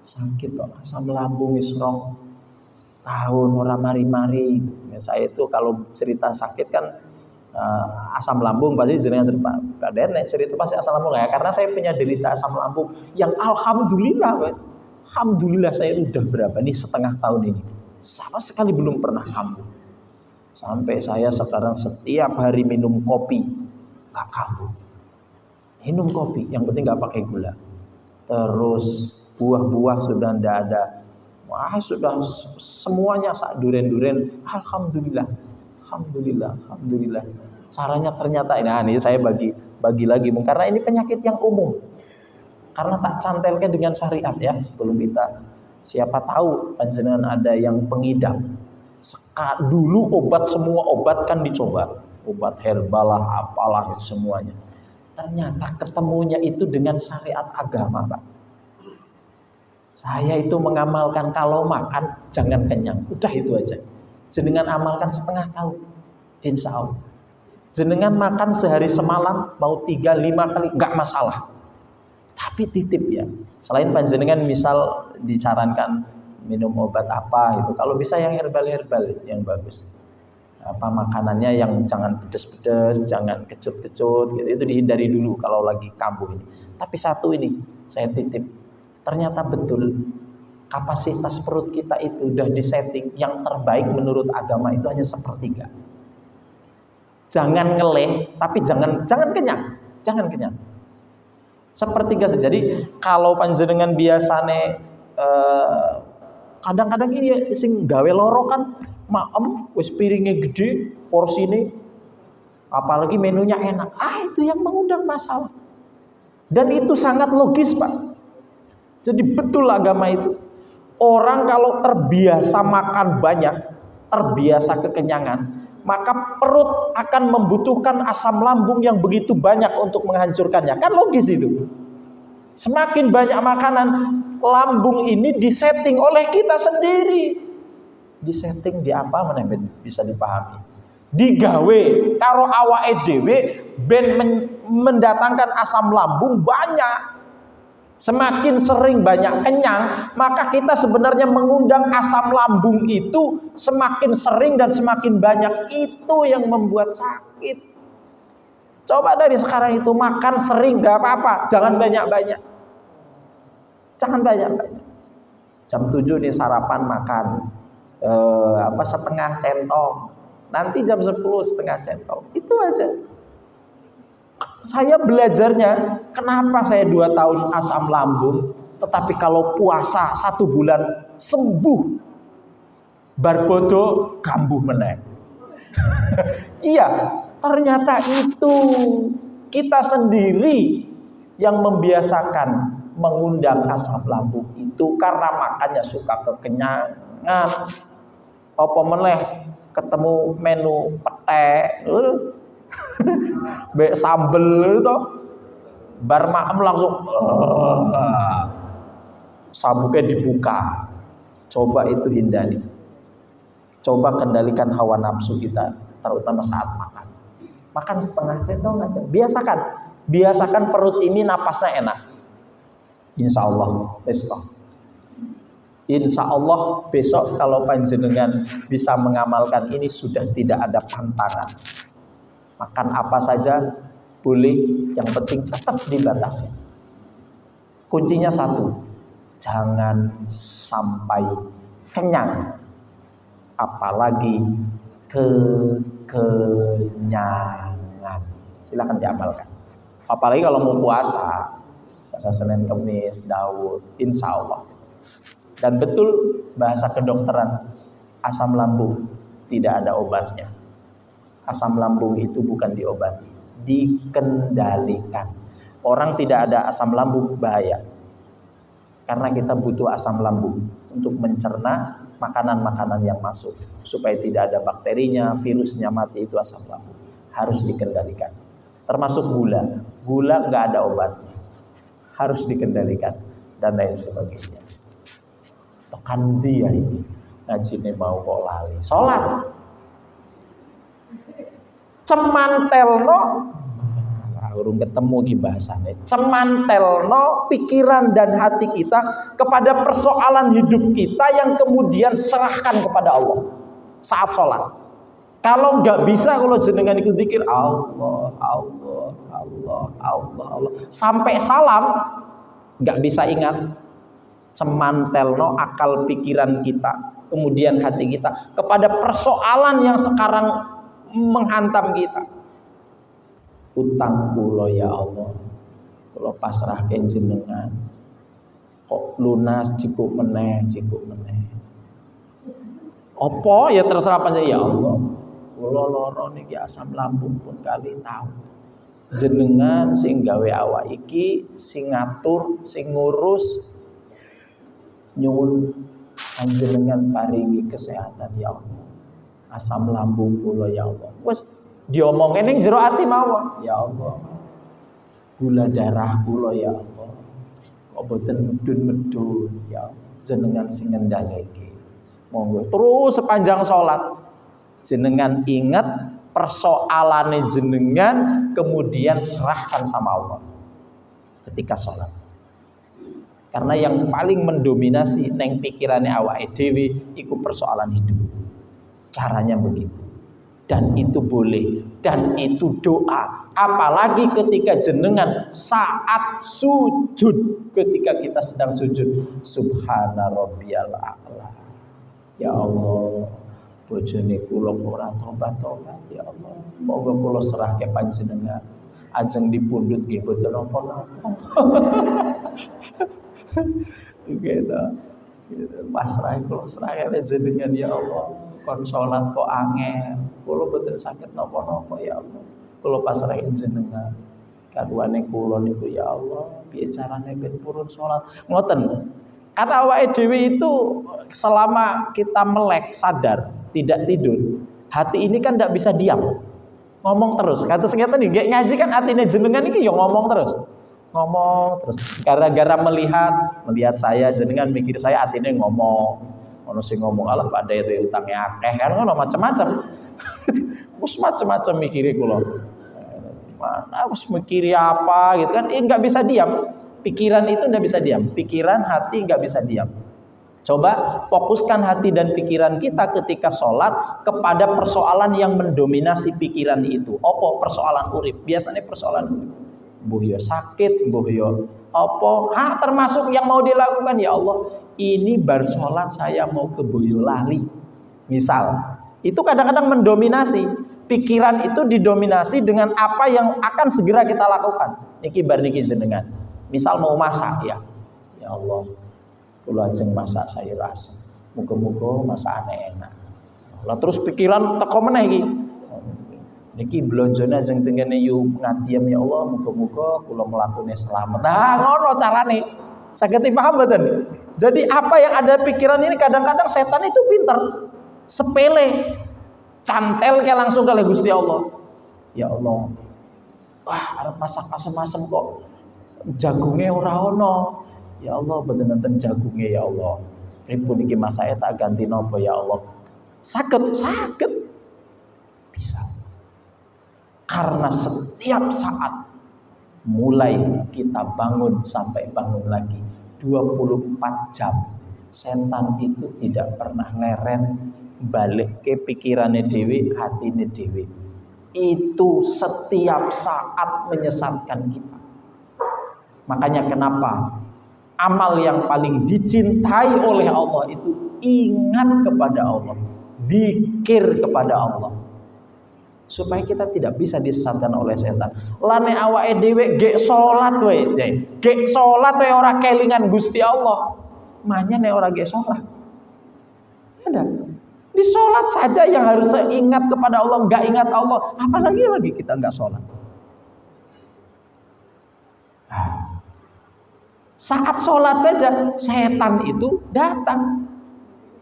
sakit kok asam lambung isrong. tahun ora mari-mari. Saya itu kalau cerita sakit kan asam lambung pasti jenengan cerita. Padahal nek cerita pasti asam lambung ya, karena saya punya derita asam lambung yang alhamdulillah saya udah berapa nih setengah tahun ini sama sekali belum pernah kambuh. Sampai saya sekarang setiap hari minum kopi nggak kambuh. Minum kopi, yang penting nggak pakai gula. Terus buah-buah sudah ndak ada. Wah, sudah semuanya sak duren-duren. Alhamdulillah. Caranya ternyata ini saya bagi lagi karena ini penyakit yang umum. Karena tak cantelkan dengan syariat ya sebelum kita. Siapa tahu panjenengan ada yang pengidam. Dulu semua obat kan dicoba. Obat herbal lah, apalah semuanya. Ternyata ketemunya itu dengan syariat agama, Pak. Saya itu mengamalkan kalau makan jangan kenyang, udah itu aja. Jenengan amalkan setengah tahun, insya Allah. Jenengan makan sehari semalam mau 3-5 kali nggak masalah. Tapi titip ya. Selain panjenengan misal disarankan minum obat apa itu, kalau bisa yang herbal yang bagus. Apa makanannya yang jangan pedes-pedes, jangan kecut-kecut gitu. Itu dihindari dulu kalau lagi kambuh ini. Tapi satu ini saya titip. Ternyata betul kapasitas perut kita itu udah disetting yang terbaik menurut agama itu hanya sepertiga. Jangan ngeleh, tapi jangan kenyang, jangan kenyang. Sepertiga saja. Jadi kalau panjenengan biasane kadang-kadang ini sing gawe loro kan maem wis piringnya gede, porsine apalagi menunya enak. Itu yang mengundang masalah. Dan itu sangat logis, Pak. Jadi betul agama itu. Orang kalau terbiasa makan banyak, terbiasa kekenyangan, maka perut akan membutuhkan asam lambung yang begitu banyak untuk menghancurkannya. Kan logis itu. Semakin banyak makanan, lambung ini disetting oleh kita sendiri. Disetting di apa mana bisa dipahami. Digawe karo awake dhewe ben mendatangkan asam lambung banyak. Semakin sering banyak kenyang, maka kita sebenarnya mengundang asam lambung itu semakin sering dan semakin banyak. Itu yang membuat sakit. Coba dari sekarang itu makan sering gak apa-apa, jangan banyak-banyak. Jangan banyak-banyak. Jam 7 nih sarapan makan setengah centong. Nanti jam 10 setengah centong. Itu aja. Saya belajarnya, kenapa saya 2 tahun asam lambung, tetapi kalau puasa 1 bulan sembuh, barbodo kambuh meneh. Iya, ternyata itu kita sendiri yang membiasakan mengundang asam lambung itu karena makannya suka kekenyangan. Apa meneh ketemu menu pete be sambel itu bar maem langsung sabuknya dibuka. Coba itu hindari. Coba kendalikan hawa nafsu kita, terutama saat makan. Makan setengah centong aja. Biasakan perut ini napasnya enak. Insya Allah besok kalau panjenengan bisa mengamalkan ini sudah tidak ada pantangan. Makan apa saja boleh, yang penting tetap dibatasi. Kuncinya satu, jangan sampai kenyang, apalagi kekenyangan. Silakan diamalkan. Apalagi kalau mau puasa Senin, Kamis, Daud, insya Allah. Dan betul bahasa kedokteran, asam lambung tidak ada obatnya. Asam lambung itu bukan diobati, dikendalikan. Orang tidak ada asam lambung bahaya. Karena kita butuh asam lambung untuk mencerna makanan-makanan yang masuk. Supaya tidak ada bakterinya, virusnya mati, itu asam lambung. Harus dikendalikan. Termasuk gula. Gula nggak ada obatnya. Harus dikendalikan. Dan lain sebagainya. Tekan dia ini. Ngajine mau kok lali. Sholat. Cemantelno urung ketemu ki bahasane. Cemantelno pikiran dan hati kita kepada persoalan hidup kita yang kemudian serahkan kepada Allah saat sholat. Kalau nggak bisa, kalau jenengan ikut zikir Allah, Allah, Allah, Allah, Allah sampai salam nggak bisa ingat, cemantelno akal pikiran kita, kemudian hati kita kepada persoalan yang sekarang menghantam kita. Utang kula ya Allah, kula pasrahke jenengan, kok lunas cukup meneh. Apa ya terserah panjenengan ya Allah. Kula lara niki asam lambung pun kali tahu. Jenengan sing gawe awak iki, sing ngatur, sing ngurus, nyuwun panjenengan paringi kesehatan ya Allah. Asam lambung kula ya Allah. Wes diomongin ning jero ati mawon. Ya Allah. Gula darah kula ya Allah. Kok boten medun-medun ya Allah. Jenengan sing ngendhaleke. Monggo terus sepanjang salat jenengan ingat persoalane jenengan, kemudian serahkan sama Allah ketika sholat. Karena yang paling mendominasi neng pikirannya awake dhewe iku persoalan hidup. Caranya begitu. Dan itu boleh, dan itu doa. Apalagi ketika jenengan saat sujud, ketika kita sedang sujud, subhana rabbiyal a'la. Ya Allah, bojone kula ora tobat-tobat ya Allah. Moga kula serahke panjenengan. Ajeng dipundhut nggih boten napa-napa. Gitu. Pasrah kula serahke jenengan ya Allah. Kon salat kok angel. Kula boten saged napa-napa ya Allah. Kula pasrahe jenengan. Kaduane kula niku ya Allah, piye carane ben purun salat. Ngoten. Kata awake dhewe itu selama kita melek sadar, tidak tidur, hati ini kan tidak bisa diam. Ngomong terus. Kata sekitar nih, ngaji kan hatinya jenengan ini ya ngomong terus. Ngomong terus. Gara-gara melihat saya jenengan mikir saya hatinya ngomong. Ono sing ngomong Allah pada itu utangnya akeh kan ono macam-macam. Wis macam-macam mikire kula. Mana wis mikiri apa gitu kan enggak bisa diam. Pikiran itu enggak bisa diam. Pikiran, hati enggak bisa diam. Coba fokuskan hati dan pikiran kita ketika sholat kepada persoalan yang mendominasi pikiran itu. Apa persoalan urip? Biasanya persoalan urip. Mbuh yo sakit, mbuh yo apa? Termasuk yang mau dilakukan ya Allah. Ini bar sholat saya mau ke Boyolali. Misal, itu kadang-kadang mendominasi. Pikiran itu didominasi dengan apa yang akan segera kita lakukan. Niki bar niki jenengan. Misal mau masak ya. Ya Allah. Kula ajeng masak sayur asem. Muga-muga masakane enak. Lah terus pikiran teko meneh iki. Niki blonjone ajeng tengene yu ngadiem ya Allah, muga-muga kula mlakune selamat. Nah, ngono carane. Saged dipaham mboten? Jadi apa yang ada pikiran ini kadang-kadang setan itu pinter. Sepele. Cantel ke langsung kali Gusti Allah. Ya Allah. Wah, arep masak asem-asem kok jagungnya ora ono. Ya Allah, benten-benten jagungnya ya Allah. Pripun iki masake tak ganti napa ya Allah? Saged. Bisa. Karena setiap saat mulai kita bangun sampai bangun lagi 24 jam setan itu tidak pernah leren balik ke pikirannya dewi, hatinya dewi. Itu setiap saat menyesatkan kita. Makanya kenapa amal yang paling dicintai oleh Allah itu ingat kepada Allah, zikir kepada Allah, supaya kita tidak bisa disesatkan oleh setan. Lane awake dhewe gek salat wae, gek salat wae ora kelingan Gusti Allah. Manya nek ora gek salat. Ada. Di salat saja yang harus ingat kepada Allah, enggak ingat Allah, apalagi lagi kita enggak salat. Saat sholat saja setan itu datang.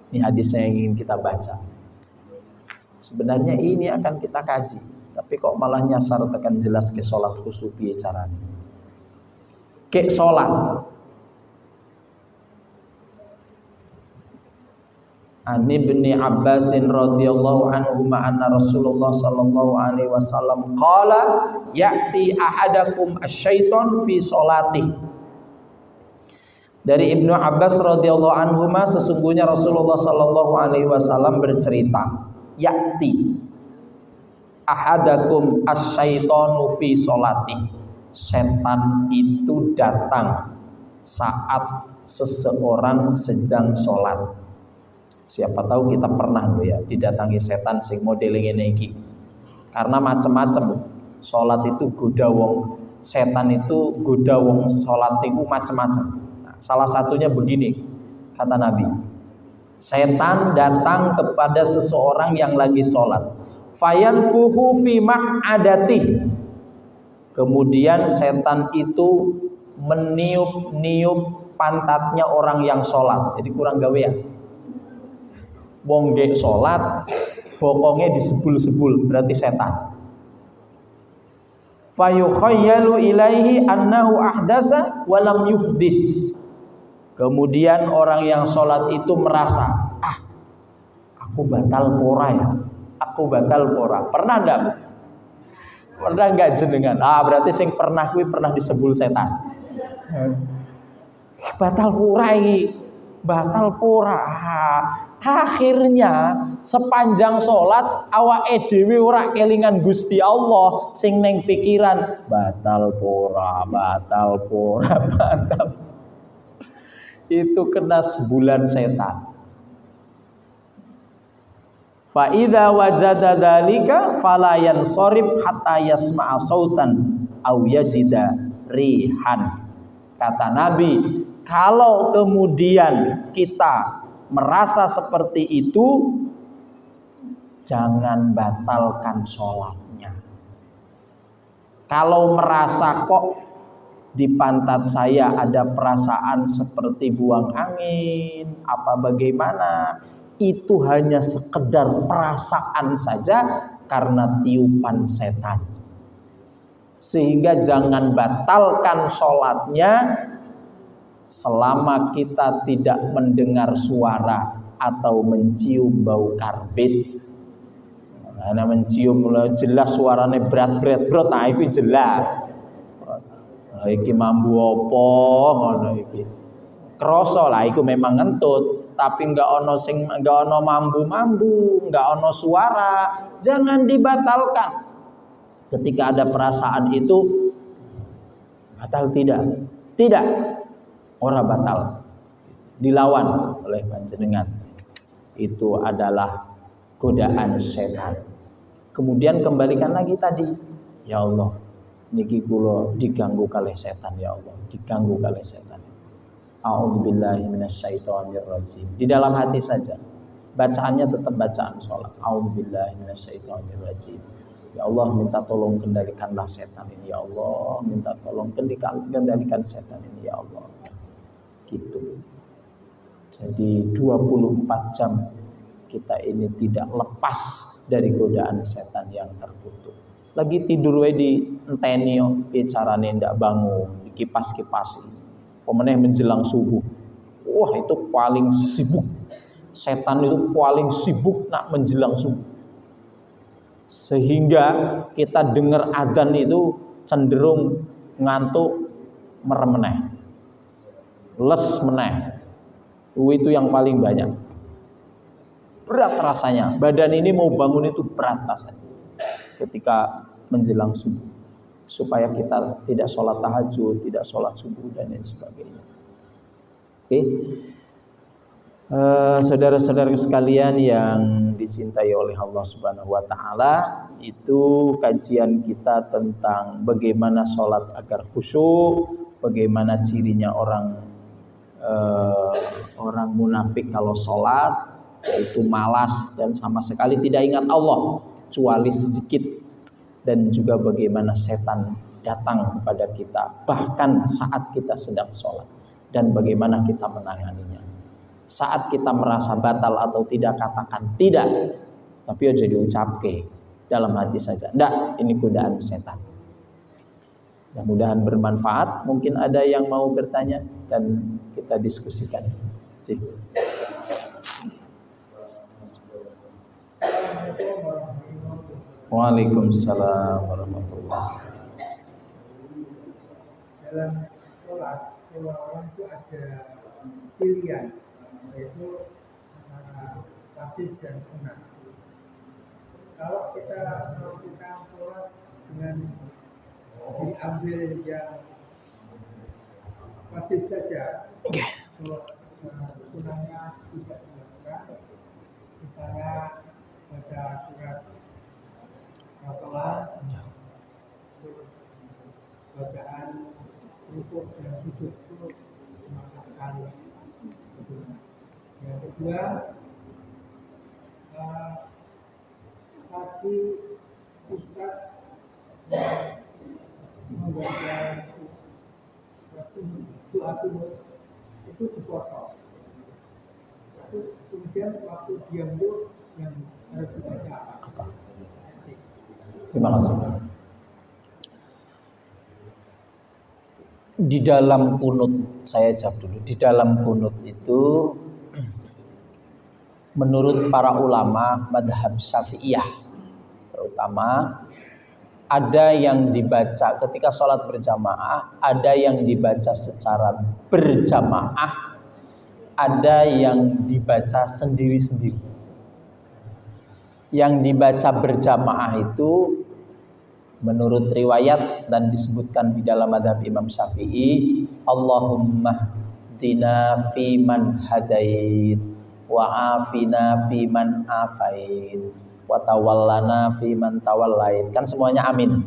Ini hadis yang ingin kita baca. Sebenarnya ini akan kita kaji, tapi kok malah nyasar tekan jelas ke sholat khusyuk piye carane. Ke sholat. An Ibni Abbas radhiyallahu anhu anna Rasulullah sallallahu alaihi wasallam qala ya'ti ahadakum asy-syaiton fi sholati. Dari Ibnu Abbas radhiyallahu anhu sesungguhnya Rasulullah sallallahu alaihi wasallam bercerita, ya'ti ahadakum asy-syaitonu fi sholati. Setan itu datang saat seseorang sedang sholat. Siapa tahu kita pernah ya didatangi setan sing model ngene iki. Karena macam-macam. Salat itu goda wong, setan itu goda wong salat itu macam-macam. Nah, salah satunya begini kata Nabi. Setan datang kepada seseorang yang lagi salat. Fayanfuhu fi ma'adati. Kemudian setan itu meniup-niup pantatnya orang yang salat. Jadi kurang gawean. Wong gek sholat, bokongnya disebul-sebul, berarti setan. Fayukhayyalu ilaihi annahu ahdasa walam yuhdis. Kemudian orang yang sholat itu merasa, aku batal pora ya, aku batal pora. Pernah enggak? Pernah enggak jenengan? Berarti sing pernah kuwi pernah disebul setan. Batal pora iki, batal pora. Akhirnya sepanjang sholat awake dhewe ora kelingan Gusti Allah, sing neng pikiran batal pora. Itu kena sebulan setan. Fa idza wajada dzalika fala yansharif hatta yasma'a sautan aw yajida rihan. Kata Nabi, kalau kemudian kita merasa seperti itu, jangan batalkan sholatnya. Kalau merasa kok di pantat saya ada perasaan seperti buang angin, apa bagaimana, itu hanya sekedar perasaan saja karena tiupan setan. Sehingga jangan batalkan sholatnya selama kita tidak mendengar suara atau mencium bau karbit. Karena mencium jelas suaranya berat, nah itu jelas. Iki mambu apa ngono iki. Krasa lah iku memang ngentut, tapi enggak ono mambu-mambu, enggak ono suara. Jangan dibatalkan. Ketika ada perasaan itu batal tidak? Tidak. Ora batal, dilawan oleh panjenengan. Itu adalah godaan setan. Kemudian kembalikan lagi tadi, ya Allah, niki kula diganggu kalih setan ya Allah, diganggu kalih setan. A'udzubillahi minasyaitonirrajim. Di dalam hati saja. Bacaannya tetap bacaan sholat. A'udzubillahi minasyaitonirrajim. Ya Allah, minta tolong kendalikanlah setan ini ya Allah, minta tolong kendalikan setan ini ya Allah. Gitu. Jadi 24 jam kita ini tidak lepas dari godaan setan yang terkutuk. Lagi tidur wae di enteni yo, carane ndak bangun, dikipas-kipasi. Pemeneh menjelang subuh. Wah, itu paling sibuk. Setan itu paling sibuk nak menjelang subuh. Sehingga kita dengar adzan itu cenderung ngantuk, merem meneh. Les meneh. Itu yang paling banyak. Berat rasanya. Badan ini mau bangun itu berat rasanya. Ketika menjelang subuh. Supaya kita tidak sholat tahajud, tidak sholat subuh dan lain sebagainya. Oke. Saudara-saudara sekalian yang dicintai oleh Allah Subhanahu wa taala, itu kajian kita tentang bagaimana sholat agar khusyuk, bagaimana cirinya orang munafik kalau sholat, yaitu malas dan sama sekali tidak ingat Allah kecuali sedikit, dan juga bagaimana setan datang kepada kita bahkan saat kita sedang sholat dan bagaimana kita menanganinya. Saat kita merasa batal atau tidak, katakan tidak, tapi aja diucapke dalam hati saja. Ndak, ini godaan setan. Mudah-mudahan bermanfaat. Mungkin ada yang mau bertanya dan kita diskusikan. Waalaikumsalam warahmatullahi wabarakatuh. Dalam sholat, semua orang itu ada pilihan, yaitu antara wajib dan sunnah. Kalau kita melakukan sholat dengan diambil yang wajib saja, sunnahnya tidak dilakukan. Misalnya baca surat Al-Qur'an, bacaan rukuk dan sujud itu cuma satu kali. Yang kedua, tadi Ustaz membaca doa kunut itu dipotong. Terus kemudian waktu diam itu yang harus dibaca apa? Terima kasih. Di dalam kunut, saya jawab dulu. Di dalam kunut itu menurut para ulama madhab Syafi'iyah terutama ada yang dibaca ketika sholat berjamaah, ada yang dibaca secara berjamaah, ada yang dibaca sendiri-sendiri. Yang dibaca berjamaah itu menurut riwayat dan disebutkan di dalam madhab Imam Syafi'i, Allahumma hdina fi man hadait wa afina fi man afait wa tawallana fi man tawallait. Kan semuanya amin.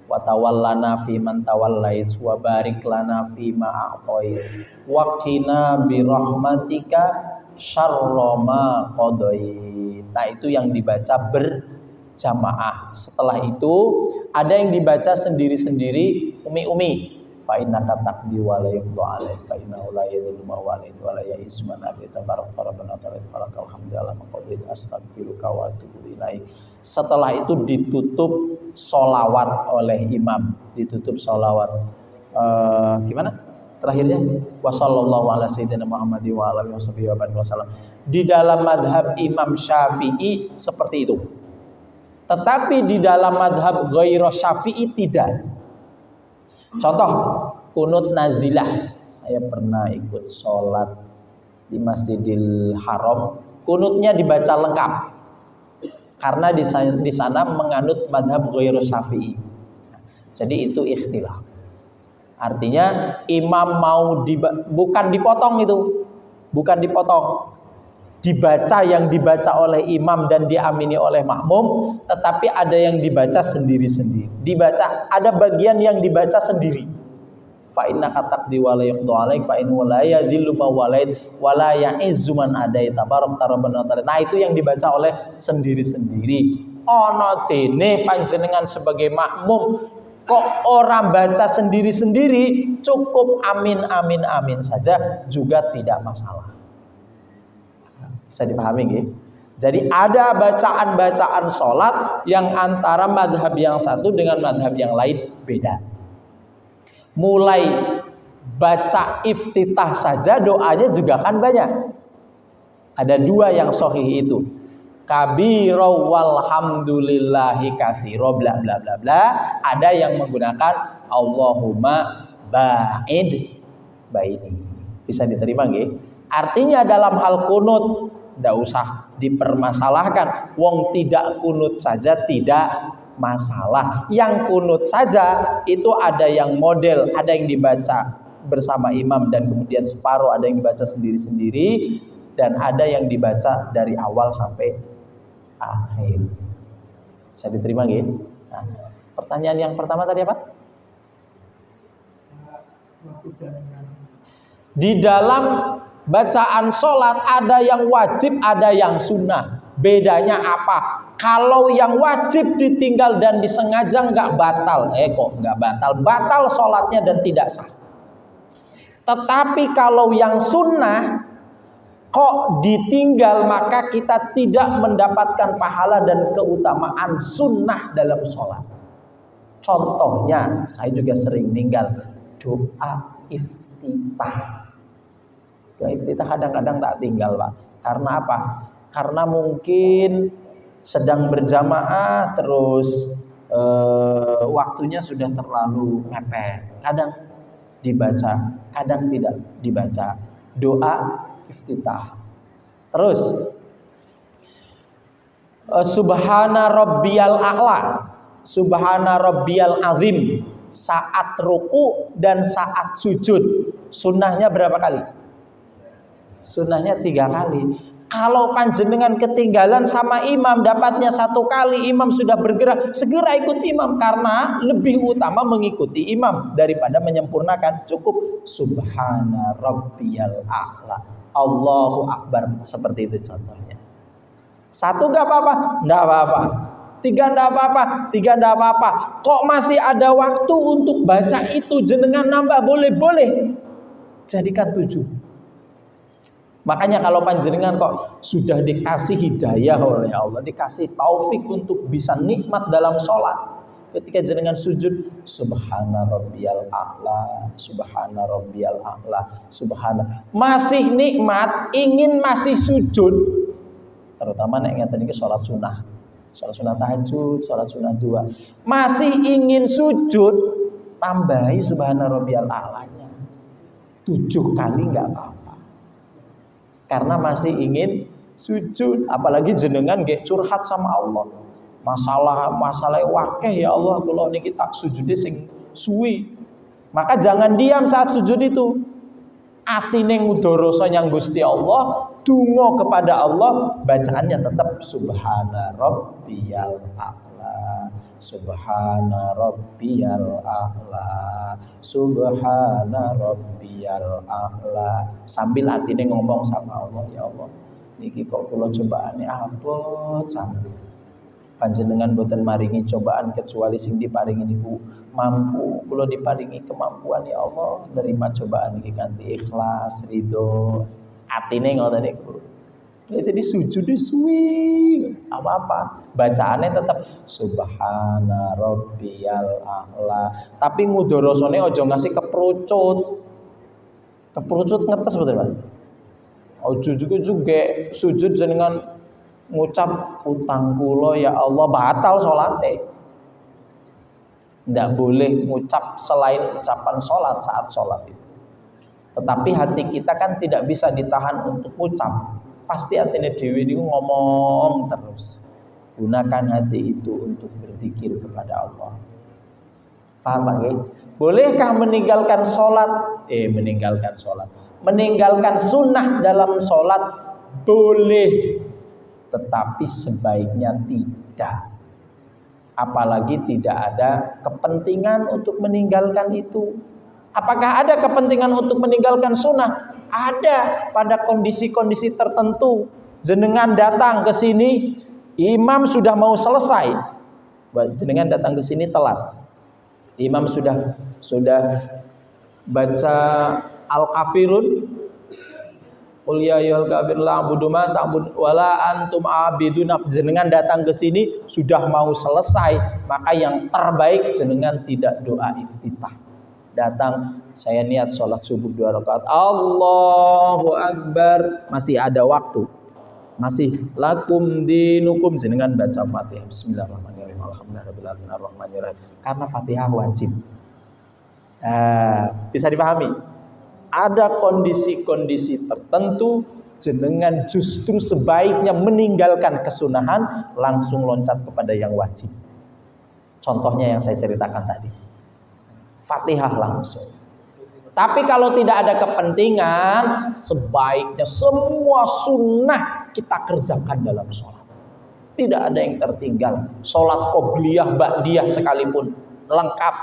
Wa tawallana fi man tawallait wa barik lana fi ma a'tait wa qina bi rahmatika syarra ma qadait. Nah, itu yang dibaca berjamaah. Setelah itu ada yang dibaca sendiri-sendiri, umi-umi. Fa innaka taqdi wa la yuqda 'alaika fa innahu la yadhillu ma walid wa la ya'izzu man abita tabarak rabbana tabarakal hamdalillah maqadir astaghfiruka wa atubu ilaik. Setelah itu ditutup sholawat oleh imam, ditutup sholawat gimana? Terakhirnya wa sallallahu ala sayyidina Muhammad wa ala alihi wasallam. Di dalam madhab Imam Syafi'i seperti itu. Tetapi di dalam madhab Ghairu Syafi'i tidak. Contoh kunut nazilah. Saya pernah ikut sholat di Masjidil Haram. Kunutnya dibaca lengkap. Karena di sana menganut madhab Ghairu Syafi'i. Jadi itu ikhtilaf. Artinya imam mau bukan dipotong itu, bukan dipotong, dibaca yang dibaca oleh imam dan diamini oleh makmum, tetapi ada yang dibaca sendiri-sendiri. Dibaca ada bagian yang dibaca sendiri. Fa innaka taqdi wa la yuqda 'alaik fa innahu la yadhillu ma walait wa la ya'izzu man adait tabarak rabbana. Nah, itu yang dibaca oleh sendiri-sendiri. Ana dene panjenengan sebagai makmum kok orang baca sendiri-sendiri, cukup amin amin amin saja juga tidak masalah. Bisa dipahami nggih? Jadi ada bacaan-bacaan sholat yang antara madhab yang satu dengan madhab yang lain beda. Mulai baca iftitah saja doanya juga kan banyak. Ada dua yang sahih itu. Kabiro walhamdulillahi kasiro bla bla bla bla. Ada yang menggunakan Allahumma ba'id baini. Bisa diterima nggih? Artinya dalam hal kunut tidak usah dipermasalahkan. Wong tidak kunut saja tidak masalah. Yang kunut saja itu ada yang model, ada yang dibaca bersama imam dan kemudian separuh, ada yang dibaca sendiri-sendiri, dan ada yang dibaca dari awal sampai akhir. Bisa diterima nggih? Nah, pertanyaan yang pertama tadi apa? Di dalam bacaan sholat ada yang wajib, ada yang sunnah. Bedanya apa? Kalau yang wajib ditinggal dan disengaja nggak batal. Kok nggak batal? Batal sholatnya dan tidak sah. Tetapi kalau yang sunnah kok ditinggal, maka kita tidak mendapatkan pahala dan keutamaan sunnah dalam sholat. Contohnya, saya juga sering tinggal doa iftitah. Doa iftitah kadang-kadang tak tinggal, Pak. Karena apa? Karena mungkin sedang berjamaah terus waktunya sudah terlalu mepet. Kadang dibaca, kadang tidak dibaca. Doa iftitah. Terus subhana rabbiyal a'la, subhana rabbiyal azim, saat ruku dan saat sujud. Sunnahnya berapa kali? Sunnahnya 3 kali. Kalau panjenengan ketinggalan sama imam, dapatnya 1 kali, imam sudah bergerak, segera ikut imam, karena lebih utama mengikuti imam daripada menyempurnakan. Cukup subhana rabbiyal a'la, Allahu akbar, seperti itu contohnya. 1 enggak apa-apa, enggak apa-apa. 3 enggak apa-apa, 3 enggak apa-apa. Kok masih ada waktu untuk baca itu, jenengan nambah, boleh-boleh. Jadikan 7. Makanya kalau panjenengan kok sudah dikasih hidayah oleh Allah, dikasih taufik untuk bisa nikmat dalam sholat, ketika jenengan sujud, subhana rabbiyal a'la, subhana rabbiyal a'la, subhana, masih nikmat, ingin masih sujud, terutama nek ngeten iki sholat sunnah tahajud, sholat sunnah 2, masih ingin sujud, tambahi subhana rabbiyal a'lanya 7 kali enggak apa-apa. Karena masih ingin sujud, apalagi jenengan nggih curhat sama Allah. Masalah wakeh ya Allah, kula niki tak sujude sing suwi. Maka jangan diam saat sujud itu. Atine ngudoroso nyang Gusti Allah, donga kepada Allah, bacaannya tetap subhana rabbiyal a'la, subhana rabbiyal a'la, subhana rabbiyal a'la, sambil atine ngomong sama Allah, ya Allah niki kok kula cobaane abot sambil panjenengan boten maringi cobaan kecuali sing diparingi niku mampu, kula diparingi kemampuan ya Allah nerima cobaan iki kanthi ikhlas, ridho, atine ngoten niku. Ya, jadi sujud suwi apa-apa, bacaannya tetap subhana rabbiyal a'la, tapi ngudorosone aja ngasih keperucut ngertes betul Mas? Ojo juga sujud jenengan ngucap utang kula ya Allah, batal salate. Tidak boleh ngucap selain ucapan sholat saat sholat itu. Tetapi hati kita kan tidak bisa ditahan untuk ucap. Pasti hatinya dewi ini ngomong terus. Gunakan hati itu untuk berzikir kepada Allah. Paham Pak? Bolehkah meninggalkan sholat? Meninggalkan sunnah dalam sholat boleh, tetapi sebaiknya tidak. Apalagi tidak ada kepentingan untuk meninggalkan itu. Apakah ada kepentingan untuk meninggalkan sunnah? Ada, pada kondisi-kondisi tertentu. Jenengan datang ke sini, imam sudah mau selesai. Jenengan datang ke sini telat. Imam sudah baca Al-Kafirun, qul ya ayyuhal kafirun la a'budu ma ta'budun wala antum a'bidun. Jenengan datang ke sini sudah mau selesai, maka yang terbaik jenengan tidak doa iftitah. Datang, saya niat sholat subuh 2 rakaat, Allahu Akbar, masih ada waktu, masih lakum dinukum, jenengan baca Fatihah, bismillahirrahmanirrahim, alhamdulillahirabbil alamin, karena Fatihah wajib. Bisa dipahami? Ada kondisi-kondisi tertentu jenengan justru sebaiknya meninggalkan kesunahan, langsung loncat kepada yang wajib. Contohnya yang saya ceritakan tadi, Fatihah langsung. Tapi kalau tidak ada kepentingan, sebaiknya semua sunnah kita kerjakan dalam sholat. Tidak ada yang tertinggal. Sholat qobliyah, ba'diyah sekalipun lengkap.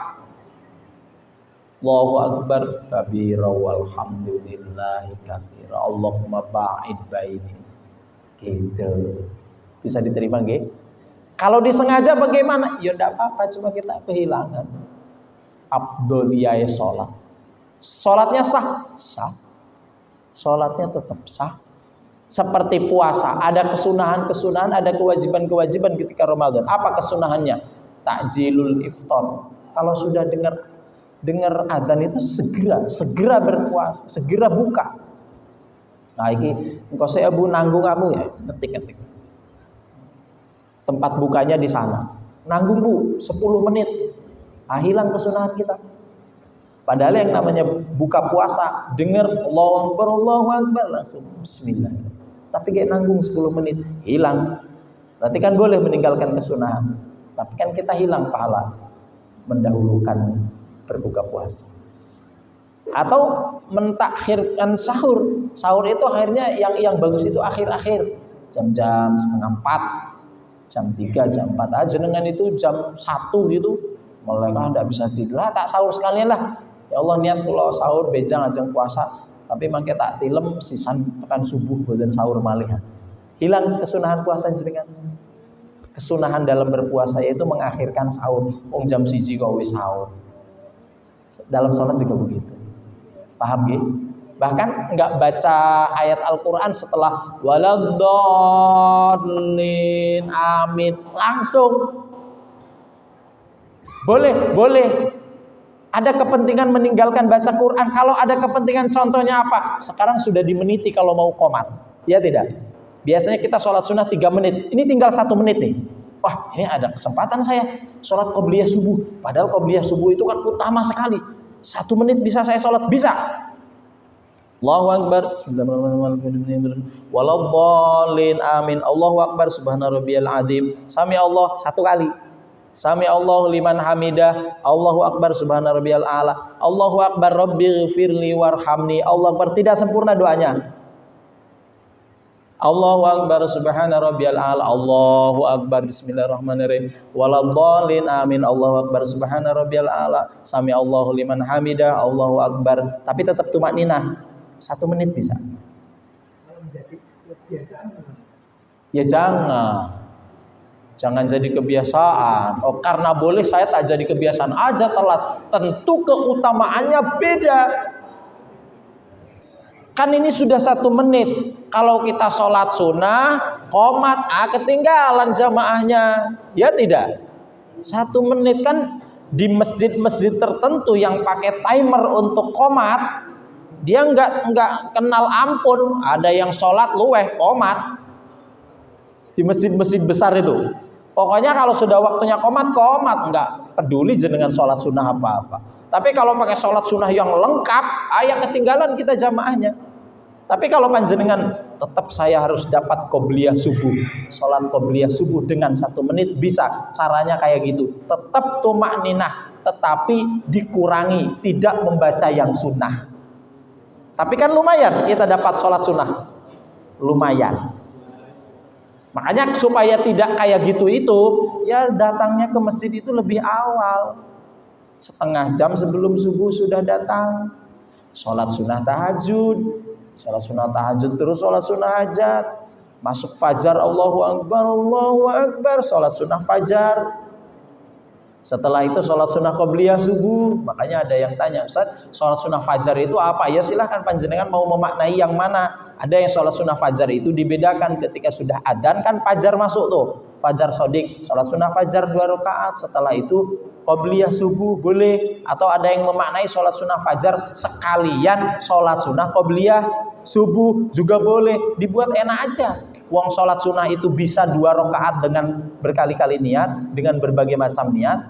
Allahu Akbar kabira walhamdulillahi katsira Allahumma ba'id baini. Gitu. Bisa diterima nggih? Kalau disengaja bagaimana? Ya enggak apa-apa, cuma kita kehilangan afdholiyah salat. Salatnya sah? Sah. Salatnya tetap sah. Seperti puasa, ada kesunahan-kesunahan, ada kewajiban-kewajiban ketika Ramadan. Apa kesunahannya? Takjilul iftar. Kalau sudah dengar adzan itu segera berpuasa, segera buka. Nah, ini engkau saya bu nanggung kamu ya, ngetik. tempat bukanya di sana. Nanggung bu, 10 menit. Hilang kesunahan kita. Padahal yang namanya buka puasa, dengar Allahu Akbar, langsung bismillah. Tapi kayak nanggung 10 menit, hilang. Berarti kan boleh meninggalkan kesunahan. Tapi kan kita hilang pahala mendahulukan berbuka puasa. Atau mentakhirkan sahur. Sahur itu akhirnya yang bagus itu akhir-akhir. Jam-jam setengah 4, jam 3, jam 4 aja. Dengan itu jam 1 gitu, mereka tidak bisa tidur. Tak sahur sekalian lah. Ya Allah niat kalau sahur bejang ajeng puasa, tapi mangke tak tilem sisan tekan subuh boten sahur malih. Hilang kesunahan puasa jenengan. Kesunahan dalam berpuasa yaitu mengakhirkan sahur. Wong jam 1 kok wis sahur. Dalam sholat juga begitu. Paham nggih? Bahkan enggak baca ayat Al-Qur'an setelah waladdallin amin, langsung. Boleh. Ada kepentingan meninggalkan baca Quran. Kalau ada kepentingan, contohnya apa? Sekarang sudah dimeniti kalau mau qomat. Ya tidak? Biasanya kita sholat sunnah 3 menit. Ini tinggal 1 menit nih. Wah, ini ada kesempatan saya sholat qobliyah subuh. Padahal qobliyah subuh itu kan utama sekali. 1 menit bisa saya sholat? Bisa. Allahu Akbar. Bismillahirrahmanirrahim. Waladdallin amin. Allahu Akbar. Subhana rabbiyal azim. Sami Allah 1 kali. Sami Allahu liman hamidah. Allahu Akbar subhana rabbiyal a'la. Allahu Akbar rabbighfirli warhamni. Allahu Akbar, tidak sempurna doanya. Allahu Akbar subhana rabbiyal a'la. Allahu Akbar bismillahirrahmanirrahim. Waladdallin amin. Allahu Akbar subhana rabbiyal a'la. Sami Allahu liman hamidah. Allahu Akbar. Tapi tetap tumakninah. 1 menit bisa. Kalau menjadi kebiasaan, Ya jangan jadi kebiasaan. Oh, karena boleh saya tak jadi kebiasaan aja telat. Tentu keutamaannya beda. Kan ini sudah 1 menit. Kalau kita sholat sunnah, qomat, ketinggalan jamaahnya. Ya tidak? 1 menit kan di masjid-masjid tertentu yang pakai timer untuk qomat, dia nggak kenal ampun. Ada yang sholat luweh qomat di masjid-masjid besar itu. Pokoknya kalau sudah waktunya qomat, nggak peduli jenengan sholat sunnah apa-apa. Tapi kalau pakai sholat sunnah yang lengkap, yang ketinggalan kita jamaahnya. Tapi kalau panjenengan tetap saya harus dapat qobliyah subuh, sholat qobliyah subuh dengan 1 menit bisa. Caranya kayak gitu. Tetap tumakninah, tetapi dikurangi, tidak membaca yang sunnah. Tapi kan lumayan kita dapat sholat sunnah, lumayan. Makanya supaya tidak kayak gitu itu, ya datangnya ke masjid itu lebih awal. Setengah jam sebelum subuh sudah datang. Sholat sunnah tahajud. Sholat sunnah tahajud terus sholat sunnah hajat. Masuk fajar Allahu Akbar. Sholat sunnah fajar. Setelah itu sholat sunnah qobliyah subuh. Makanya ada yang tanya, Ustaz, sholat sunnah fajar itu apa? Ya silahkan panjenengan mau memaknai yang mana. Ada yang sholat sunnah fajar itu dibedakan ketika sudah adzan kan fajar masuk tuh. Fajar sodik, sholat sunnah fajar 2 rakaat. Setelah itu qobliyah subuh boleh. Atau ada yang memaknai sholat sunnah fajar sekalian sholat sunnah qobliyah subuh juga boleh. Dibuat enak aja. Wong sholat sunnah itu bisa 2 rakaat dengan berkali-kali niat, dengan berbagai macam niat.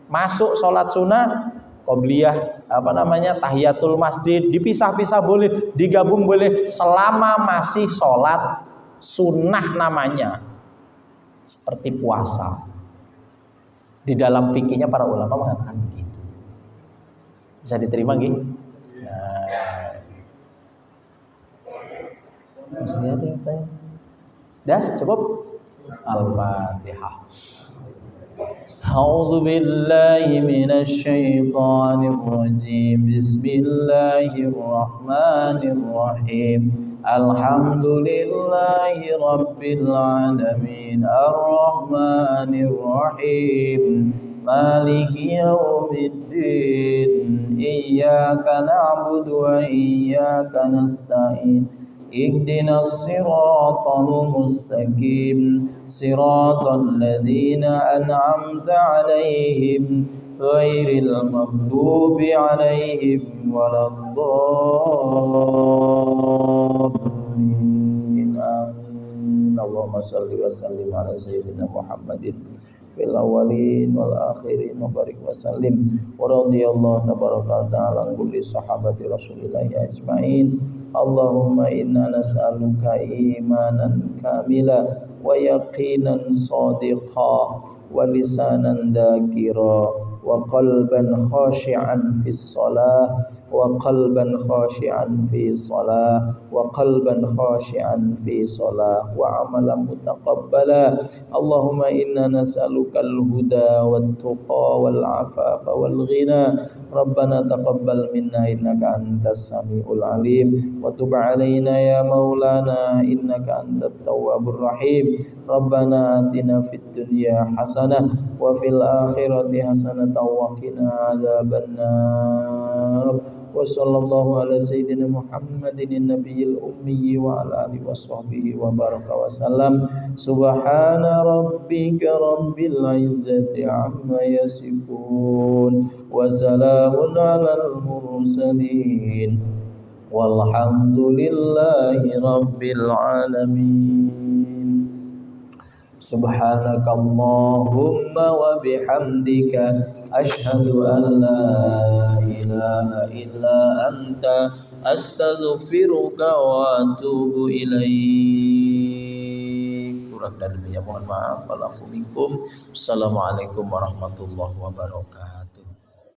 Masuk sholat sunnah, qobliyah, tahiyatul masjid, dipisah-pisah boleh, digabung boleh, selama masih sholat sunnah namanya. Seperti puasa. Di dalam fikihnya para ulama mengatakan begitu. Bisa diterima gitu? Masih ada yang tanya? Dah cukup? Al-Fatihah. A'udzu billahi minasy syaithanir rajim. Bismillahirrahmanirrahim. Alhamdulillahi rabbil alamin. Ar-Rahmanir Rahim. Maliki yaumiddin. Iyyaka na'budu wa iyyaka nasta'in. اهدنا الصراط المستقيم صراط الذين أنعمت عليهم غير المغضوب عليهم ولا الضالين آمين Allahumma salli wa sallim ala sayyidina Muhammadin fil awwalin wal akhirin wa barik wa sallim wa radiyallahu tabaraka wa ta'ala an kulli sahabati Rasulillah ajmain. Allahumma inna nas'aluka imanan kamila wa yaqinan sadiqa wa lisanan dzakira wa qalban khashi'an fis shalah wa qalban khashi'an fi shalah wa qalban khashi'an fi shalah wa amalan mutaqabbala. Allahumma inna nas'aluka al-huda wat tuqa wal afafa wal ghina. Rabbana taqabbal minna innaka antas samiul alim wa tub alaina ya maulana innaka antat tawwabur rahim. Rabbana atina fid dunya hasanah wa fil akhirati hasanah wa qina adzabannar. Wa sallallahu ala sayyidina Muhammadin nabiyil ummi wa ala alihi wa sahbihi wa baraka wa sallam. Subhana rabbika rabbil izzati amma yasifun wa salamun alal mursalin walhamdulillahi rabbil alamin. Subhanakallahumma wa bihamdika ashhadu an la ilaha illa anta astaghfiruka wa atubu ilaik. Kurang dan lebihnya mohon maaf. Assalamualaikum warahmatullahi wabarakatuh.